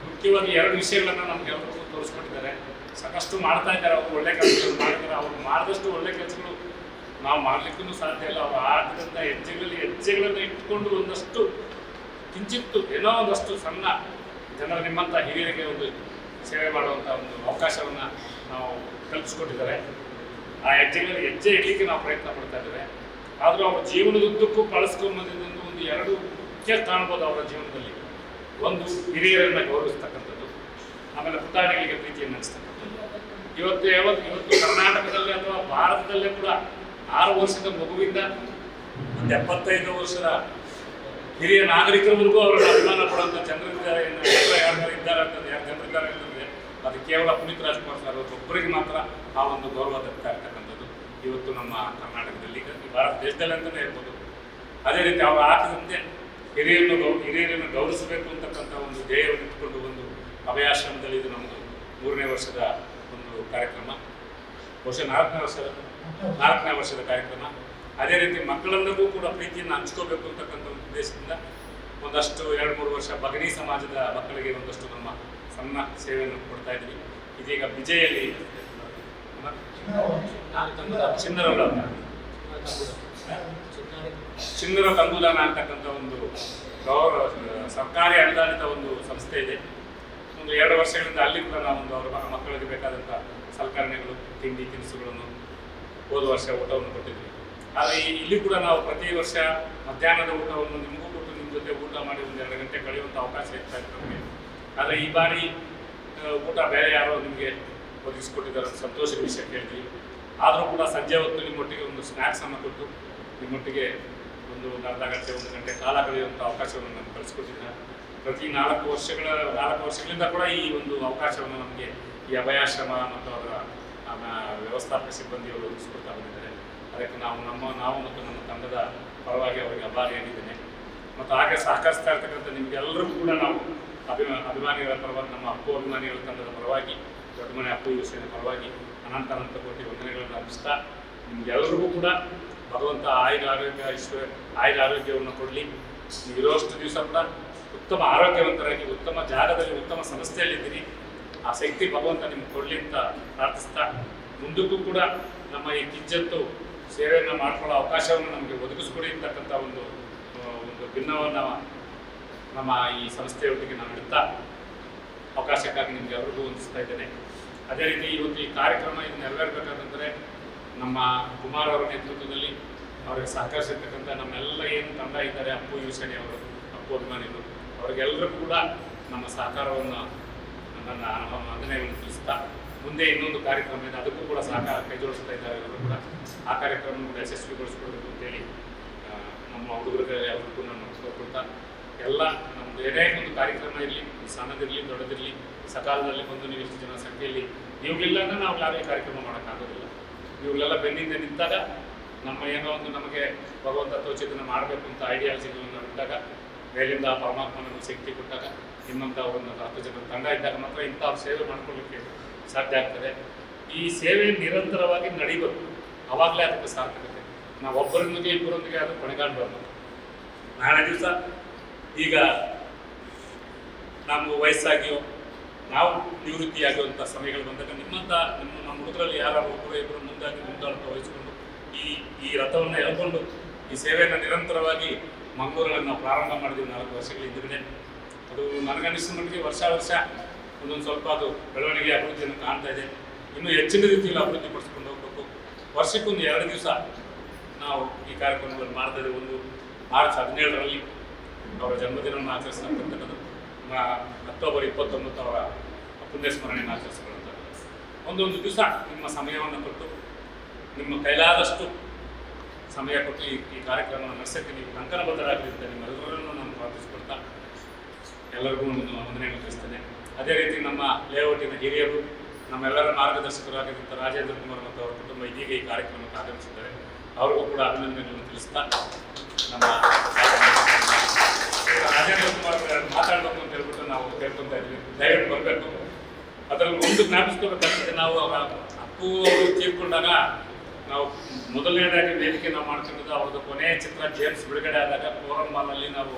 ಮುಖ್ಯವಾಗಿ ಎರಡು ವಿಷಯಗಳನ್ನ ನಮ್ಗೆಲ್ಲರಿಗೂ ತೋರಿಸ್ಕೊಟ್ಟಿದ್ದಾರೆ. ಸಾಕಷ್ಟು ಮಾಡ್ತಾ ಇದ್ದಾರೆ, ಅವರು ಒಳ್ಳೆ ಕೆಲಸಗಳು ಮಾಡಿದ್ದಾರೆ. ಅವ್ರು ಮಾಡಿದಷ್ಟು ಒಳ್ಳೆ ಕೆಲಸಗಳು ನಾವು ಮಾಡ್ಲಿಕ್ಕೂ ಸಾಧ್ಯ ಇಲ್ಲ. ಅವರು ಆಟದಿಂದ ಹೆಜ್ಜೆಗಳನ್ನು ಇಟ್ಕೊಂಡು ಒಂದಷ್ಟು ಕಿಂಚಿತ್ತು ಏನೋ ಒಂದಷ್ಟು ಸಣ್ಣ ಜನರ ನಿಮ್ಮಂಥ ಹಿರಿಯರಿಗೆ ಒಂದು ಸೇವೆ ಮಾಡುವಂಥ ಒಂದು ಅವಕಾಶವನ್ನು ನಾವು ಕಲ್ಪಿಸ್ಕೊಟ್ಟಿದ್ದಾರೆ. ಆ ಹೆಜ್ಜೆ ಇಡಲಿಕ್ಕೆ ನಾವು ಪ್ರಯತ್ನ ಪಡ್ತಾ ಇದ್ದೇವೆ. ಆದರೂ ಅವ್ರ ಜೀವನದುದ್ದಕ್ಕೂ ಬಳಸ್ಕೊಂಬಂದಿದ್ದು ಒಂದು ಎರಡು ಮುಖ್ಯ ಕಾಣ್ಬೋದು ಅವರ ಜೀವನದಲ್ಲಿ. ಒಂದು ಹಿರಿಯರನ್ನು ಗೌರವಿಸ್ತಕ್ಕಂಥದ್ದು, ಆಮೇಲೆ ಪುಟಾಣಿಗಳಿಗೆ ಪ್ರೀತಿಯನ್ನು ನಡೆಸ್ತಕ್ಕಂಥದ್ದು. ಇವತ್ತು ಕರ್ನಾಟಕದಲ್ಲಿ ಅಥವಾ ಭಾರತದಲ್ಲೇ ಕೂಡ 6 ವರ್ಷದ ಮಗುವಿಂದ 75 ವರ್ಷದ ಹಿರಿಯ ನಾಗರಿಕರಿಗೂ ಅವರನ್ನು ಅಭಿಮಾನ ಪಡುವಂಥ ಜನರಿದ್ದಾರೆ ಅಂತಂದರೆ ಅದು ಕೇವಲ ಪುನೀತ್ ರಾಜ್ಕುಮಾರ್ ಸರ್ ಒಬ್ಬರಿಗೆ ಮಾತ್ರ ಆ ಒಂದು ಗೌರವ ದಕ್ತಾ ಇರ್ತಕ್ಕಂಥದ್ದು ಇವತ್ತು ನಮ್ಮ ಕರ್ನಾಟಕದಲ್ಲಿ, ಭಾರತ ದೇಶದಲ್ಲಿ ಅಂತಲೇ ಹೇಳ್ಬೋದು. ಅದೇ ರೀತಿ ಅವರು ಹಾಕಿದಂತೆ ಹಿರಿಯರನ್ನು ಗೌರವಿಸಬೇಕು ಅಂತಕ್ಕಂಥ ಒಂದು ಧ್ಯೇಯವನ್ನು ಇಟ್ಟುಕೊಂಡು ಒಂದು ಅಭಯಾಶ್ರಮದಲ್ಲಿ ಇದು ನಮ್ಮದು 3ನೇ ವರ್ಷದ ಒಂದು ಕಾರ್ಯಕ್ರಮ, ಬಹುಶಃ 4ನೇ ವರ್ಷದ ಕಾರ್ಯಕ್ರಮ. ಅದೇ ರೀತಿ ಮಕ್ಕಳೆಲ್ಲರಿಗೂ ಕೂಡ ಪ್ರೀತಿಯನ್ನು ಹಂಚ್ಕೋಬೇಕು ಅಂತಕ್ಕಂಥ ಒಂದು ಉದ್ದೇಶದಿಂದ ಒಂದಷ್ಟು 2-3 ವರ್ಷ ಬಗನಿ ಸಮಾಜದ ಮಕ್ಕಳಿಗೆ ಒಂದಷ್ಟು ನಮ್ಮ ಸಣ್ಣ ಸೇವೆಯನ್ನು ಕೊಡ್ತಾ ಇದ್ವಿ. ಇದೀಗ ವಿಜಯಲ್ಲಿ ಚಿನ್ನರ ತಂಗುದಾನ ಅಂತಕ್ಕಂಥ ಒಂದು ಸರ್ಕಾರಿ ಅನುದಾನಿತ ಒಂದು ಸಂಸ್ಥೆ ಇದೆ. ಒಂದು 2 ವರ್ಷಗಳಿಂದ ಅಲ್ಲಿ ಕೂಡ ನಾವೊಂದು ಅವರ ಮಕ್ಕಳಿಗೆ ಬೇಕಾದಂಥ ಸಲಕರಣೆಗಳು, ತಿಂಡಿ ತಿನಿಸುಗಳನ್ನು ಹೋದ ವರ್ಷ ಊಟವನ್ನು ಕೊಟ್ಟಿದ್ವಿ. ಆದರೆ ಇಲ್ಲಿ ಕೂಡ ನಾವು ಪ್ರತಿ ವರ್ಷ ಮಧ್ಯಾಹ್ನದ ಊಟವನ್ನು ನಿಮಗೂ ಕೊಟ್ಟು ನಿಮ್ಮ ಜೊತೆ ಊಟ ಮಾಡಿ 1-2 ಗಂಟೆ ಕಳೆಯುವಂಥ ಅವಕಾಶ ಇರ್ತಾ ಇತ್ತು ನಮಗೆ. ಆದರೆ ಈ ಬಾರಿ ಊಟ ಬೇರೆ ಯಾರೋ ನಿಮಗೆ ಒದಗಿಸ್ಕೊಟ್ಟಿದ್ದಾರೆ, ಸಂತೋಷದ ವಿಷಯ ಕೇಳಿದ್ವಿ. ಆದರೂ ಕೂಡ ಸಂಜೆ ಹೊತ್ತು ನಿಮ್ಮೊಟ್ಟಿಗೆ ಒಂದು ಸ್ನ್ಯಾಕ್ಸನ್ನು ಕೊಟ್ಟು ನಿಮ್ಮೊಟ್ಟಿಗೆ ಒಂದು ಅರ್ಧ ಗಂಟೆ 1 ಗಂಟೆ ಕಾಲ ಕಳೆಯುವಂಥ ಅವಕಾಶವನ್ನು ನಮ್ಗೆ ಕಳಿಸ್ಕೊಟ್ಟಿದ್ದಾರೆ. ಪ್ರತಿ 4 ವರ್ಷಗಳಿಂದ ಕೂಡ ಈ ಒಂದು ಅವಕಾಶವನ್ನು ನಮಗೆ ಈ ಅಭಯಾಶ್ರಮ ಮತ್ತು ಅದರ ವ್ಯವಸ್ಥಾಪಕ ಸಿಬ್ಬಂದಿಯವರು ಒದಗಿಸ್ಕೊಡ್ತಾ ಬಂದಿದ್ದಾರೆ. ಅದಕ್ಕೆ ನಾವು ಮತ್ತು ನಮ್ಮ ತಂಡದ ಪರವಾಗಿ ಅವರಿಗೆ ಆಭಾರಿಯಾಗಿದ್ದೇನೆ. ಮತ್ತು ಹಾಗೆ ಸಹಕರಿಸ್ತಾ ಇರ್ತಕ್ಕಂಥ ನಿಮಗೆಲ್ಲರಿಗೂ ಕೂಡ ನಾವು ಅಭಿಮಾನಿಗಳ ಪರವಾಗಿ, ನಮ್ಮ ಅಪ್ಪು ಅಭಿಮಾನಿಗಳ ತಂಡದ ಪರವಾಗಿ, ದೊಡ್ಡ ಮನೆ ಅಪ್ಪು ಯೋಜನೆ ಪರವಾಗಿ ಅನಂತ ಕೋಟಿ ವಂದನೆಗಳನ್ನು ಅರ್ಪಿಸ್ತಾ, ನಿಮಗೆಲ್ಲರಿಗೂ ಕೂಡ ಭಗವಂತ ಆರೋಗ್ಯವನ್ನು ಕೊಡಲಿ. ನೀವು ಇರೋಷ್ಟು ದಿವಸ ಕೂಡ ಉತ್ತಮ ಆರೋಗ್ಯವಂತರಾಗಿ ಉತ್ತಮ ಜಾಗದಲ್ಲಿ ಉತ್ತಮ ಸಂಸ್ಥೆಯಲ್ಲಿದ್ದೀರಿ. ಆ ಶಕ್ತಿ ಭಗವಂತ ನಿಮ್ಗೆ ಕೊಡಲಿ ಅಂತ ಪ್ರಾರ್ಥಿಸ್ತಾ, ಮುಂದಕ್ಕೂ ಕೂಡ ನಮ್ಮ ಈ ಕಿಂಚತ್ತು ಸೇವೆಯನ್ನು ಮಾಡ್ಕೊಳ್ಳೋ ಅವಕಾಶವನ್ನು ನಮಗೆ ಒದಗಿಸ್ಕೊಡಿ ಅಂತಕ್ಕಂಥ ಒಂದು ಭಿನ್ನವನ್ನು ನಮ್ಮ ಈ ಸಂಸ್ಥೆಯೊಟ್ಟಿಗೆ ನಾನು ಇಡ್ತಾ ಅವಕಾಶಕ್ಕಾಗಿ ನಿಮಗೆ ಅವ್ರಿಗೂ ಹೊಂದಿಸ್ತಾ ಇದ್ದೇನೆ. ಅದೇ ರೀತಿ ಇವತ್ತು ಈ ಕಾರ್ಯಕ್ರಮ ಇದು ನೆರವೇರಬೇಕಾದಂದರೆ ನಮ್ಮ ಕುಮಾರ್ ಅವರ ನೇತೃತ್ವದಲ್ಲಿ ಅವರಿಗೆ ಸಹಕರಿಸಿರ್ತಕ್ಕಂಥ ನಮ್ಮೆಲ್ಲ ಏನು ತಂಡ ಇದ್ದಾರೆ, ಅಪ್ಪು ಯುವಸೇನೆ ಅವರು, ಅಪ್ಪು ಅಭಿಮಾನಿಗಳು, ಅವರಿಗೆಲ್ಲರಿಗೂ ಕೂಡ ನಮ್ಮ ಸಹಕಾರವನ್ನು ನನ್ನ ವಂದನೆಯನ್ನು ತಿಳಿಸ್ತಾ, ಮುಂದೆ ಇನ್ನೊಂದು ಕಾರ್ಯಕ್ರಮ ಇದೆ, ಅದಕ್ಕೂ ಕೂಡ ಸಹಕಾರ ಕೈ ಜೋಡಿಸ್ತಾ ಇದ್ದಾರೆ ಅವರು ಕೂಡ. ಆ ಕಾರ್ಯಕ್ರಮವನ್ನು ಕೂಡ ಯಶಸ್ವಿಗೊಳಿಸ್ಕೊಳ್ಬೇಕು ಅಂತೇಳಿ ನಮ್ಮ ಹುಡುಗರಿಗೆ ಅವ್ರಿಗೂ ನಾನು ಕೊಡ್ತಾ, ಎಲ್ಲ ನಮ್ಮದು ಏನೇ ಒಂದು ಕಾರ್ಯಕ್ರಮ ಇರಲಿ, ಸಣ್ಣದಿರಲಿ ದೊಡ್ಡದಿರಲಿ, ಸಕಾಲದಲ್ಲಿ ಬಂದು ನೀವು ಇಷ್ಟು ಜನ ಸಂಖ್ಯೆಯಲ್ಲಿ ಇವುಗಳಿಲ್ಲ ಅಂದರೆ ನಾವು ಯಾವುದೇ ಕಾರ್ಯಕ್ರಮ ಮಾಡೋಕ್ಕಾಗೋದಿಲ್ಲ. ಇವುಗಳೆಲ್ಲ ಬೆನ್ನಿಂದ ನಿಂತಾಗ ನಮ್ಮ ಏನೋ ಒಂದು ನಮಗೆ ಭಗವಂತ ತೋಚಿದ್ದನ್ನು ಮಾಡಬೇಕು ಅಂತ ಐಡಿಯಾಲಜಿಗಳನ್ನು ಇಟ್ಟಾಗ, ಮೇಲಿಂದ ಪರಮಾತ್ಮ ನಮಗೆ ಶಕ್ತಿ ಕೊಟ್ಟಾಗ, ನಿಮ್ಮಂಥ ಒಂದು 10 ಜನರ ತಂಡ ಇದ್ದಾಗ ಮಾತ್ರ ಇಂಥ ಸೇವೆ ಮಾಡ್ಕೊಳ್ಳಿಕ್ಕೆ ಸಾಧ್ಯ ಆಗ್ತದೆ. ಈ ಸೇವೆ ನಿರಂತರವಾಗಿ ನಡೀಬೇಕು, ಆವಾಗಲೇ ಅದಕ್ಕೆ ಸಾರ್ಥಕತೆ. ನಾವು ಒಬ್ಬರೊಂದಿಗೆ ಇಬ್ಬರೊಂದಿಗೆ ಅದು ಕೊನೆಗಾಡಬಾರ್ದು. ನಾಳೆ ದಿವಸ ಈಗ ನಮ್ಮ ವಯಸ್ಸಾಗಿಯೋ ನಾವು ನಿವೃತ್ತಿಯಾಗುವಂಥ ಸಮಯಗಳು ಬಂದಾಗ ನಮ್ಮ ಹುಡುಗರಲ್ಲಿ ಯಾರು ಒಬ್ಬರು ಇಬ್ಬರು ಮುಂದಾಳತ್ವ ವಹಿಸಿಕೊಂಡು ಈ ರಥವನ್ನು ಎಳ್ಕೊಂಡು ಈ ಸೇವೆಯನ್ನು ನಿರಂತರವಾಗಿ ಮಂಗಳೂರಲ್ಲಿ ನಾವು ಪ್ರಾರಂಭ ಮಾಡಿದ್ವಿ 4 ವರ್ಷಗಳ ಹಿಂದೆ. ಅದು ನನಗನ್ನಿಸಿದ ಮಟ್ಟಿಗೆ ವರ್ಷ ಒಂದೊಂದು ಸ್ವಲ್ಪ ಅದು ಬೆಳವಣಿಗೆ ಅಭಿವೃದ್ಧಿಯನ್ನು ಕಾಣ್ತಾ ಇದೆ. ಇನ್ನೂ ಹೆಚ್ಚಿನ ರೀತಿಯಲ್ಲಿ ಅಭಿವೃದ್ಧಿ ಪಡಿಸ್ಕೊಂಡು ಹೋಗಬೇಕು. ವರ್ಷಕ್ಕೊಂದು 2 ದಿವಸ ನಾವು ಈ ಕಾರ್ಯಕ್ರಮಗಳನ್ನು ಮಾಡ್ತಾ ಇದ್ದೇವೆ. ಒಂದು ಮಾರ್ಚ್ 17ರಲ್ಲಿ ಅವರ ಜನ್ಮದಿನವನ್ನು ಆಚರಿಸ್ತಕ್ಕಂಥದ್ದು, ಅಕ್ಟೋಬರ್ 29 ಅವರ ಪುಣ್ಯಸ್ಮರಣೆಯನ್ನು ಆಚರಿಸ್ಕೊಳ್ಳುವಂಥದ್ದು. ಒಂದೊಂದು ದಿವಸ ನಿಮ್ಮ ಸಮಯವನ್ನು ಕೊಟ್ಟು, ನಿಮ್ಮ ಕೈಲಾದಷ್ಟು ಸಮಯ ಕೊಟ್ಟು ಈ ಕಾರ್ಯಕ್ರಮವನ್ನು ನಡೆಸೋಕ್ಕೆ ನೀವು ಕಂಕಣಬದ್ಧರಾಗಲಿ ಅಂತ ನಿಮ್ಮೆಲ್ಲರನ್ನು ನಾನು ಪ್ರಾರ್ಥಿಸ್ಕೊಳ್ತಾ ಎಲ್ಲರಿಗೂ ಒಂದು ವಂದನೆಯನ್ನು ತಿಳಿಸ್ತೇನೆ. ಅದೇ ರೀತಿ ನಮ್ಮ ಲೇಔಟಿನ ಹಿರಿಯರು ನಮ್ಮೆಲ್ಲರ ಮಾರ್ಗದರ್ಶಕರಾಗಿದ್ದಂಥ ರಾಜೇಂದ್ರ ಕುಮಾರ್ ಮತ್ತು ಅವರ ಕುಟುಂಬ ಇದೀಗ ಈ ಕಾರ್ಯಕ್ರಮಕ್ಕೆ ಆಗಮಿಸಿದ್ದಾರೆ. ಅವ್ರಿಗೂ ಕೂಡ ಅಭಿನಂದನೆಗಳನ್ನು ತಿಳಿಸ್ತಾ ನಮ್ಮ ರಾಜೇಂದ್ರ ಕುಮಾರ್ ಮಾತಾಡಬೇಕು ಅಂತ ಹೇಳ್ಬಿಟ್ಟು ನಾವು ಕೇಳ್ಕೊತಾ ಇದ್ವಿ. ದಯವಿಟ್ಟು ಬರಬೇಕು. ಅದರಲ್ಲಿ ಒಂದು ಜ್ಞಾಪಿಸ್ಕೋಬೇಕಾಗ್ತದೆ, ನಾವು ಅವರ ಅಪ್ಪು ಅವರು ತೀರ್ಕೊಂಡಾಗ ನಾವು ಮೊದಲನೇದಾಗಿ ವೇದಿಕೆ ನಾವು ಮಾಡ್ಕೊಂಡಿದ್ದು ಅವ್ರದ್ದು ಕೊನೆಯ ಚಿತ್ರ ಜೇಮ್ಸ್ ಬಿಡುಗಡೆ ಆದಾಗ ಫೋರಂ ಮಾಲಲ್ಲಿ ನಾವು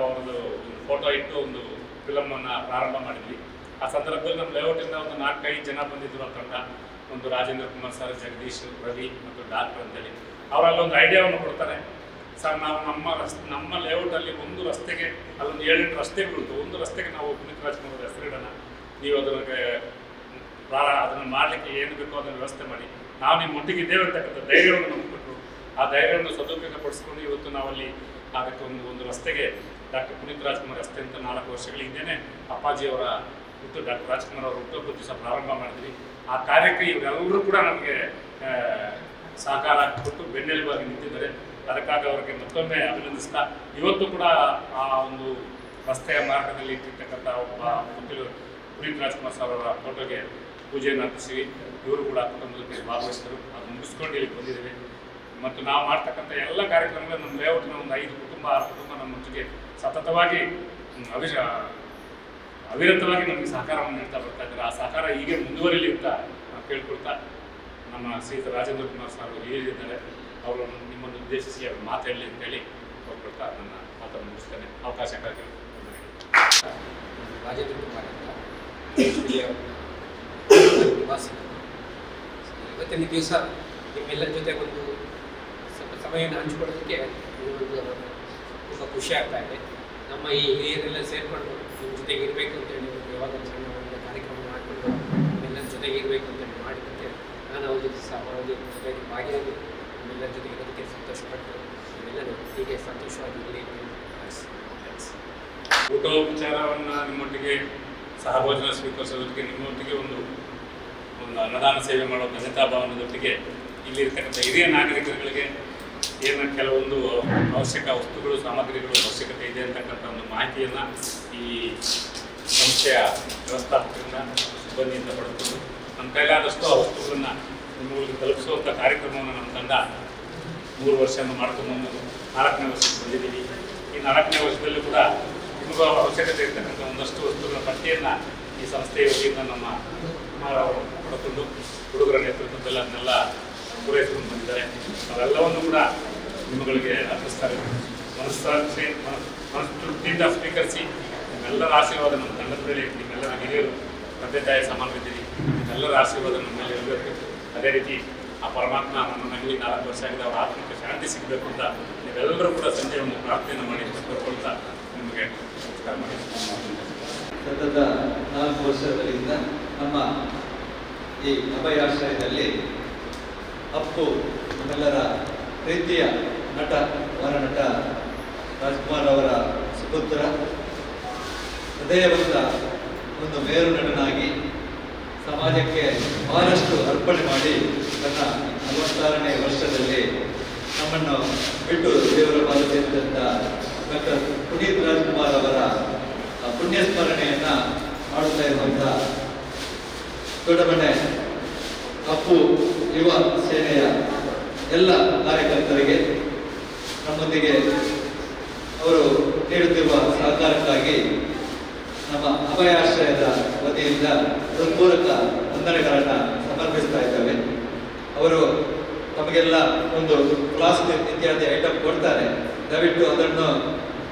ಅವ್ರದ್ದು ಒಂದು ಫೋಟೋ ಇಟ್ಟು ಒಂದು ಫಿಲಮನ್ನು ಪ್ರಾರಂಭ ಮಾಡಿದ್ವಿ. ಆ ಸಂದರ್ಭದಲ್ಲಿ ನಮ್ಮ ಲೇಔಟಿಂದ ಒಂದು 4-5 ಜನ ಬಂದಿದ್ರು ಅಂತಂದ. ಒಂದು ರಾಜೇಂದ್ರ ಕುಮಾರ್ ಸರ್, ಜಗದೀಶ್, ರವಿ ಮತ್ತು ಡಾಕ್ಟರ್ ಅಂತೇಳಿ ಅವರಲ್ಲಿ ಒಂದು ಐಡಿಯಾವನ್ನು ಕೊಡ್ತಾರೆ. ಸರ್, ನಾವು ನಮ್ಮ ಲೇಔಟಲ್ಲಿ ಒಂದು ರಸ್ತೆಗೆ ಅಲ್ಲೊಂದು 7-8 ರಸ್ತೆಗಳುಂಟು. ಒಂದು ರಸ್ತೆಗೆ ನಾವು ಪುನೀತ್ ರಾಜ್ಕುಮಾರ್ ಹೆಸರಿಡೋಣ, ನೀವು ಅದನ್ನು ಮಾಡಲಿಕ್ಕೆ ಏನು ಬೇಕೋ ಅದನ್ನು ವ್ಯವಸ್ಥೆ ಮಾಡಿ, ನಾವು ನಿಮ್ಮ ಒಟ್ಟಿಗೆ ಇದ್ದೇವೆ ಅಂತಕ್ಕಂಥ ಧೈರ್ಯವನ್ನು ನಮ್ಗೆ ಕೊಟ್ಟರು. ಆ ಧೈರ್ಯವನ್ನು ಸದುಪಯೋಗಪಡಿಸ್ಕೊಂಡು ಇವತ್ತು ನಾವಲ್ಲಿ ಅದಕ್ಕೆ ಒಂದು ರಸ್ತೆಗೆ ಡಾಕ್ಟರ್ ಪುನೀತ್ ರಾಜ್ಕುಮಾರ್ ರಸ್ತೆ ಅಂತ 4 ವರ್ಷಗಳ ಹಿಂದೆಯೇ ಅಪ್ಪಾಜಿಯವರ ಡಾಕ್ಟರ್ ರಾಜ್ಕುಮಾರ್ ಅವರ ಹುಟ್ಟುಹಬ್ಬದ ದಿವಸ ಪ್ರಾರಂಭ ಮಾಡಿದ್ವಿ. ಆ ಕಾರ್ಯಕ್ಕೆ ಇವರೆಲ್ಲರೂ ಕೂಡ ನಮಗೆ ಸಹಕಾರ ಕೊಟ್ಟು ಬೆನ್ನೆಲುಬಾಗಿ ನಿಂತಿದ್ದಾರೆ. ಅದಕ್ಕಾಗಿ ಅವರಿಗೆ ಮತ್ತೊಮ್ಮೆ ಅಭಿನಂದಿಸ್ತಾ, ಇವತ್ತು ಕೂಡ ಆ ಒಂದು ರಸ್ತೆಯ ಮಾರ್ಗದಲ್ಲಿ ಇಟ್ಟಿರ್ತಕ್ಕಂಥ ಒಬ್ಬ ಪುನೀತ್ ರಾಜ್ಕುಮಾರ್ ಸರ್ ಅವರ ಫೋಟೋಗೆ ಪೂಜೆಯನ್ನು ಅರ್ಪಿಸಿವಿ. ಇವರು ಕೂಡ ಕುಟುಂಬದಲ್ಲಿ ಭಾಗವಹಿಸಿದರು. ಅದು ಮುಗಿಸ್ಕೊಂಡು ಇಲ್ಲಿ ಬಂದಿದ್ದೇವೆ. ಮತ್ತು ನಾವು ಮಾಡ್ತಕ್ಕಂಥ ಎಲ್ಲ ಕಾರ್ಯಕ್ರಮಗಳು ನಮ್ಮ ಲೇಔಟ್ನ ಒಂದು 5 ಕುಟುಂಬ 6 ಕುಟುಂಬ ನಮ್ಮೊಟ್ಟಿಗೆ ಸತತವಾಗಿ ಅವಿರತವಾಗಿ ನಮಗೆ ಸಹಕಾರವನ್ನು ನೀಡ್ತಾ ಬರ್ತಾ ಇದ್ದಾರೆ. ಆ ಸಹಕಾರ ಹೀಗೆ ಮುಂದುವರಿಲಿ ಅಂತ ನಾವು ಕೇಳ್ಕೊಳ್ತಾ, ನಮ್ಮ ಶ್ರೀಯುತ ರಾಜೇಂದ್ರ ಕುಮಾರ್ ಸರ್ ಅವರು ಹೇಳಿದ್ದಾರೆ, ಅವರು ನಿಮ್ಮನ್ನು ಉದ್ದೇಶಿಸಿ ಅವರು ಮಾತಾಡಲಿ ಅಂತೇಳಿ ಹೋಗ್ಕೊಳ್ತಾ ನನ್ನ ಮಾತನ್ನು ಮುಗಿಸ್ತೇನೆ. ಅವಕಾಶಕ್ಕಾಗಿ ರಾಜೇಂದ್ರ ಕುಮಾರ್ ಅಂತ ನಿವಾಸಿ. ಇವತ್ತಿನ ದಿವಸ ನಿಮ್ಮೆಲ್ಲರ ಜೊತೆ ಒಂದು ಸ್ವಲ್ಪ ಸಮಯವನ್ನು ಹಂಚಿಕೊಳ್ಳೋದಕ್ಕೆ ತುಂಬ ಖುಷಿ ಆಗ್ತಾ ಇದೆ. ನಮ್ಮ ಈ ಹಿರಿಯರೆಲ್ಲ ಸೇರಿಕೊಂಡು ನಿಮ್ಮ ಜೊತೆಗೆ ಇರಬೇಕು ಅಂತೇಳಿ ಯಾವಾಗ ಸಣ್ಣ ಒಂದು ಕಾರ್ಯಕ್ರಮ ಮಾಡಿಕೊಂಡು ನಿಮ್ಮೆಲ್ಲರ ಜೊತೆಗೆ ಇರಬೇಕು ಅಂತೇಳಿ ಮಾಡಿದಂತೆ ನಾನು ಅವ್ರ ಜೊತೆ ಜೊತೆಗೆ ಭಾಗಿಯಾಗಿ ನಿಮ್ಮೆಲ್ಲರ ಜೊತೆಗೆ ಇರೋದಕ್ಕೆ ಸಂತೋಷಪಟ್ಟು ನಿಮ್ಮೆಲ್ಲರೂ ಹೀಗೆ ಸಂತೋಷವಾಗಿ ಇರಲಿ. ಊಟೋಪಚಾರವನ್ನು ನಿಮ್ಮೊಟ್ಟಿಗೆ ಸಹಭೋಜನ ಸ್ವೀಕರಿಸೋದಕ್ಕೆ ನಿಮ್ಮೊಟ್ಟಿಗೆ ಒಂದು ಅನ್ನದಾನ ಸೇವೆ ಮಾಡೋ ಧನ್ಯತಾಭಾವನದೊಟ್ಟಿಗೆ ಇಲ್ಲಿರ್ತಕ್ಕಂಥ ಹಿರಿಯ ನಾಗರಿಕರುಗಳಿಗೆ ಏನು ಕೆಲವೊಂದು ಅವಶ್ಯಕ ವಸ್ತುಗಳು ಸಾಮಗ್ರಿಗಳು ಅವಶ್ಯಕತೆ ಇದೆ ಅಂತಕ್ಕಂಥ ಒಂದು ಮಾಹಿತಿಯನ್ನು ಈ ಸಂಸ್ಥೆಯ ವ್ಯವಸ್ಥಾಪಕರಿಂದ ಸಿಬ್ಬಂದಿಯಿಂದ ಪಡೆದುಕೊಂಡು ನಮ್ಮ ಕೈಲಾದಷ್ಟು ಆ ವಸ್ತುಗಳನ್ನು ನಿಮ್ಮಗಳಿಗೆ ತಲುಪಿಸುವಂಥ ಕಾರ್ಯಕ್ರಮವನ್ನು ನಮ್ಮ ತಂಡ 3 ವರ್ಷವನ್ನು ಮಾಡಿಕೊಂಡು 4ನೇ ವರ್ಷಕ್ಕೆ ಬಂದಿದ್ದೀವಿ. ಈ 4ನೇ ವರ್ಷದಲ್ಲೂ ಕೂಡ ನಿಮಗೂ ಅವಶ್ಯಕತೆ ಇರ್ತಕ್ಕಂಥ ಒಂದಷ್ಟು ವಸ್ತುಗಳ ಪಟ್ಟಿಯನ್ನು ಈ ಸಂಸ್ಥೆಯ ವತಿಯಿಂದ ನಮ್ಮ ಅವರು ಪಡ್ಕೊಂಡು ಹುಡುಗರ ನೇತೃತ್ವದಲ್ಲಿ ಅದನ್ನೆಲ್ಲ ಪೂರೈಸಿಕೊಂಡು ಬಂದಿದ್ದಾರೆ. ಅವೆಲ್ಲವನ್ನು ಕೂಡ ನಿಮ್ಮಗಳಿಗೆ ಅರ್ಪಿಸ್ತಾರೆ. ಮನಸ್ಸೃಪ್ತಿಯಿಂದ ಸ್ವೀಕರಿಸಿ ನಿಮ್ಮೆಲ್ಲರ ಆಶೀರ್ವಾದ ನಮ್ಮ ತಂಡದ ಮೇಲೆ, ನಿಮ್ಮೆಲ್ಲರ ಹಿರಿಯರು ತಂದೆ ತಾಯಿ ಸಮಾನವಿದ್ದೀರಿ, ನಿಮ್ಮೆಲ್ಲರ ಆಶೀರ್ವಾದ ನಮ್ಮ ಮೇಲೆ ಇರಬೇಕು. ಅದೇ ರೀತಿ ಆ ಪರಮಾತ್ಮ ನಮ್ಮಲ್ಲಿ 4 ವರ್ಷ ಆಗಿದೆ, ಅವರ ಆತ್ಮಕ್ಕೆ ಶಾಂತಿ ಸಿಗಬೇಕು ಅಂತ ನೀವೆಲ್ಲರೂ ಕೂಡ ಸಂಜೆ ಒಂದು ಪ್ರಾರ್ಥನೆಯನ್ನು ಮಾಡಿ ಬರ್ಕೊಳ್ತಾ ನಿಮಗೆ ನಮಸ್ಕಾರ ಮಾಡಿ. ಸತತ 4 ವರ್ಷಗಳಿಂದ ನಮ್ಮ ಈ ಅಭಯಾಶ್ರಯದಲ್ಲಿ ಅಪ್ಪು ನಮ್ಮೆಲ್ಲರ ಪ್ರೀತಿಯ ನಟ ವರನಟ ರಾಜ್ಕುಮಾರ್ ಅವರ ಸುಪುತ್ರ, ಹೃದಯವಂತ ಒಂದು ಮೇರು ನಟನಾಗಿ ಸಮಾಜಕ್ಕೆ ಬಹಳಷ್ಟು ಅರ್ಪಣೆ ಮಾಡಿ ತನ್ನ 46ನೇ ವರ್ಷದಲ್ಲಿ ನಮ್ಮನ್ನು ಬಿಟ್ಟು ದೇವರ ಪಾಲು ಸೇರಿದಂಥ ಡಾಕ್ಟರ್ ಪುನೀತ್ ರಾಜ್ಕುಮಾರ್ ಅವರ ಪುಣ್ಯಸ್ಮರಣೆಯನ್ನು ಮಾಡುತ್ತಾ ಇರುವಂಥ ದೊಡ್ಡಮನೆ ಅಪ್ಪು ಯುವ ಸೇನೆಯ ಎಲ್ಲ ಕಾರ್ಯಕರ್ತರಿಗೆ ನಮ್ಮೊಂದಿಗೆ ಅವರು ನೀಡುತ್ತಿರುವ ಸಹಕಾರಕ್ಕಾಗಿ ನಮ್ಮ ಅಭಯಾಶ್ರಯದ ವತಿಯಿಂದ ಹೃತ್ಪೂರ್ವಕ ವಂದನೆಗಳನ್ನು ಸಮರ್ಪಿಸ್ತಾ ಇದ್ದೇವೆ. ಅವರು ತಮಗೆಲ್ಲ ಒಂದು ಕ್ಲಾಸ್ ಇತ್ಯಾದಿ ಐಟಮ್ ಕೊಡ್ತಾರೆ. ದಯವಿಟ್ಟು ಅದನ್ನು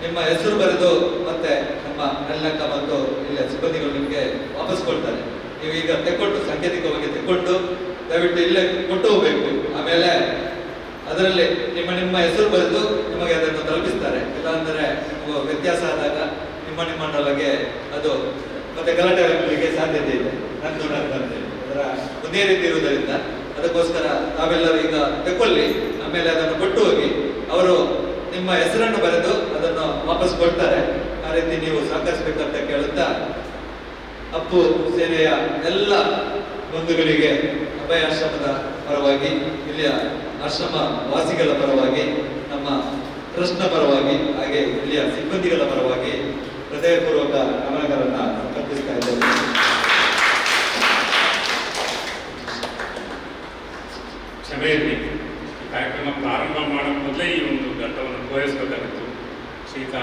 ನಿಮ್ಮ ಹೆಸರು ಬರೆದು ಮತ್ತೆ ನಮ್ಮ ನೆಲ್ಲಕ್ಕ ಮತ್ತು ಇಲ್ಲ ಸಿಬ್ಬಂದಿಗಳು ನಿಮಗೆ ವಾಪಸ್ ಕೊಡ್ತಾರೆ. ನೀವು ಈಗ ತೆಕ್ಕೊಂಡು ಸಾಂಕೇತಿಕವಾಗಿ ತೆಕ್ಕೊಂಡು ದಯವಿಟ್ಟು ಇಲ್ಲೇ ಕೊಟ್ಟು ಹೋಗ್ಬೇಕು. ಆಮೇಲೆ ಅದರಲ್ಲಿ ನಿಮ್ಮ ಹೆಸರು ಬರೆದು ನಿಮಗೆ ಅದನ್ನು ತಲುಪಿಸ್ತಾರೆ. ಇಲ್ಲಾಂದರೆ ನಿಮಗೆ ವ್ಯತ್ಯಾಸ ಆದಾಗ ನಿಮ್ಮೊಳಗೆ ಅದು ಮತ್ತೆ ಗಲಾಟೆಗಳಿಗೆ ಸಾಧ್ಯತೆ ಇದೆ. ನಂದು ಅದರ ಒಂದೇ ರೀತಿ ಇರುವುದರಿಂದ ಅದಕ್ಕೋಸ್ಕರ ತಾವೆಲ್ಲರೂ ಈಗ ತೆಕ್ಕೊಳ್ಳಿ, ಆಮೇಲೆ ಅದನ್ನು ಕೊಟ್ಟು ಹೋಗಿ ಅವರು ನಿಮ್ಮ ಹೆಸರನ್ನು ಬರೆದು ಅದನ್ನು ವಾಪಸ್ ಕೊಡ್ತಾರೆ. ಆ ರೀತಿ ನೀವು ಸಹಕರಿಸಬೇಕಂತ ಕೇಳುತ್ತಾ ಅಪ್ಪು ಸೇನೆಯ ಎಲ್ಲ ಬಂಧುಗಳಿಗೆ ಅಭಯಾಶ್ರಮದ ಪರವಾಗಿ, ಇಲ್ಲಿಯ ಆಶ್ರಮ ವಾಸಿಗಳ ಪರವಾಗಿ, ನಮ್ಮ ಟ್ರಸ್ಟ್ನ ಪರವಾಗಿ, ಹಾಗೆ ಇಲ್ಲಿಯ ಸಿಬ್ಬಂದಿಗಳ ಪರವಾಗಿ ಹೃದಯಪೂರ್ವಕ ನಮನಗಳನ್ನು ಸಮರ್ಪಿಸ್ತಾ ಇದ್ದೇನೆ. ಕ್ಷಮೆ ಇರಲಿ, ಕಾರ್ಯಕ್ರಮ ಪ್ರಾರಂಭ ಮಾಡೋ ಮೊದಲೇ ಈ ಒಂದು ಘಟ್ಟವನ್ನು ಪೂರೈಸಬೇಕಾಗಿತ್ತು. ಶ್ರೀಯುತ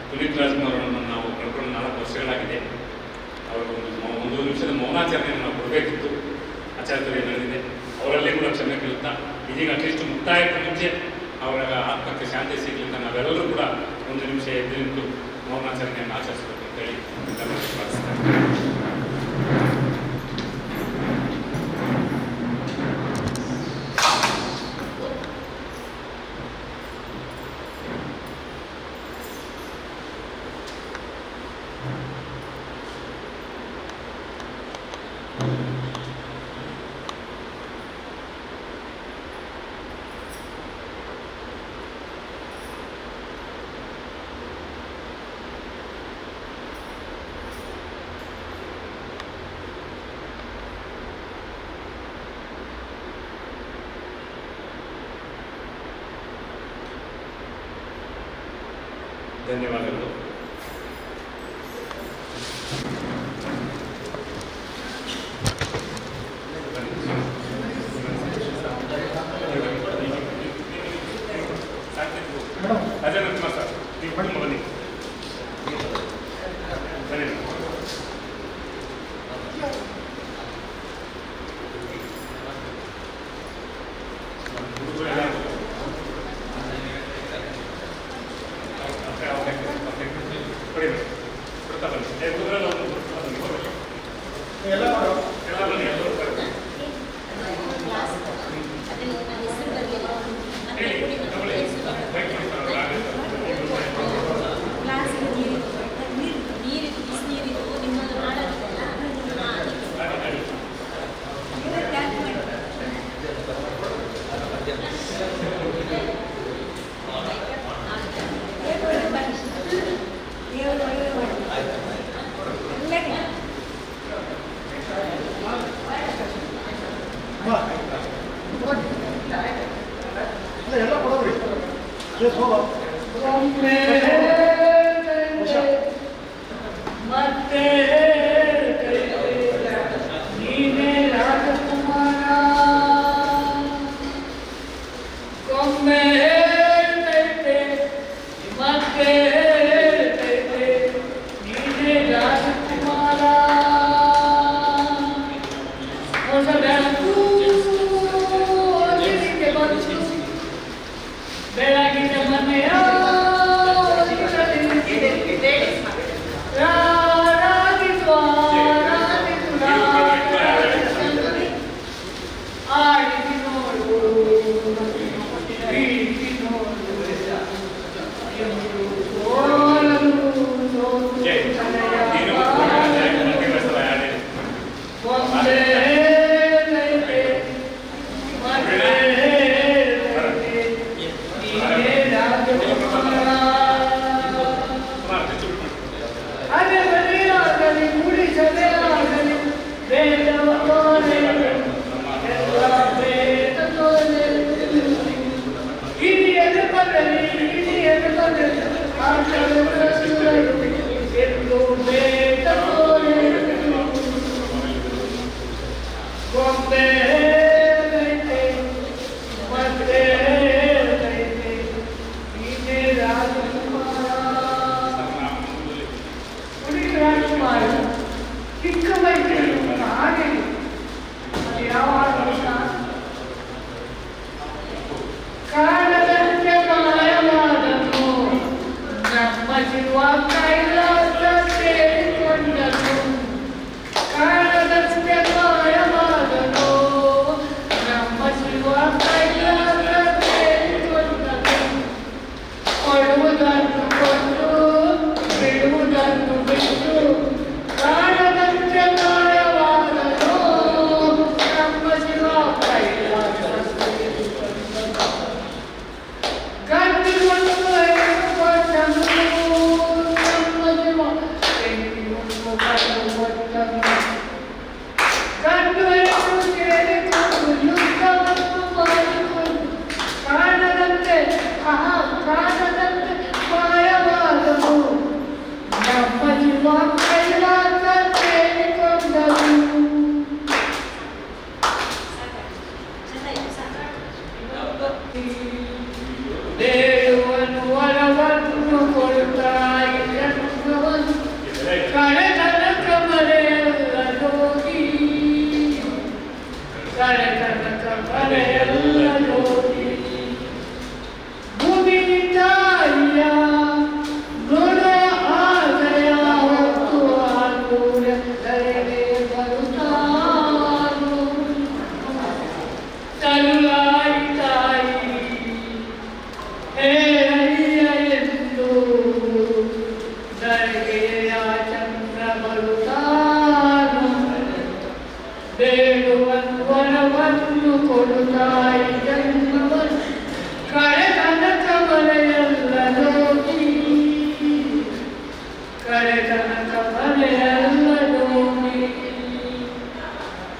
ಪುನೀತ್ ರಾಜ್ಕುಮಾರ್ ಅವರನ್ನು ನಾವು ಕಳ್ಕೊಂಡು 4 ವರ್ಷಗಳಾಗಿದೆ. ಅವರು ಒಂದು ನಿಮಿಷದ ಮೌನಾಚರಣೆಯನ್ನು ನಾವು ಕೊಡಬೇಕಿತ್ತು. ಆಚಾರ್ಯರು ನಡೆದಿದೆ, ಅವರಲ್ಲೇ ಕೂಡ ಕ್ಷಮೆ ಕೇಳುತ್ತಾ ಇದೀಗ ಅಟ್ಲೀಸ್ಟ್ ಮುಕ್ತಾಯಕ್ಕೆ ಮುಂಚೆ ಅವರ ಆತ್ಮಕ್ಕೆ ಶಾಂತಿ ಸಿಗಲಿಕ್ಕೆ ನಾವೆಲ್ಲರೂ ಕೂಡ 1 ನಿಮಿಷ ಎದ್ದು ನಿಂತು ಮೌನಾಚರಣೆಯನ್ನು ಆಚರಿಸಬೇಕು ಅಂತೇಳಿ ಪ್ರಾರ್ಥಿಸ್ತೇನೆ. ಧನ್ಯವಾದಗಳು. ಅಜಯ್ ಕುಮಾರ್ ಸರ್, ನೀವು ಬನ್ನಿ ಬನ್ನಿ. ಬಿಡುವುದನ್ನು ಬಿಟ್ಟು ಕಾಣದಂತೆ ಮಾಯ ಕೊಡುತ್ತಾಯಿ ಜನ್ಮವನ್ನು ಕಳೆತನಕ ಮರೆಯಲ್ಲದೋಗಿ ಕಳೆತನಕ ಮರೆಯಲ್ಲದೋಗಿ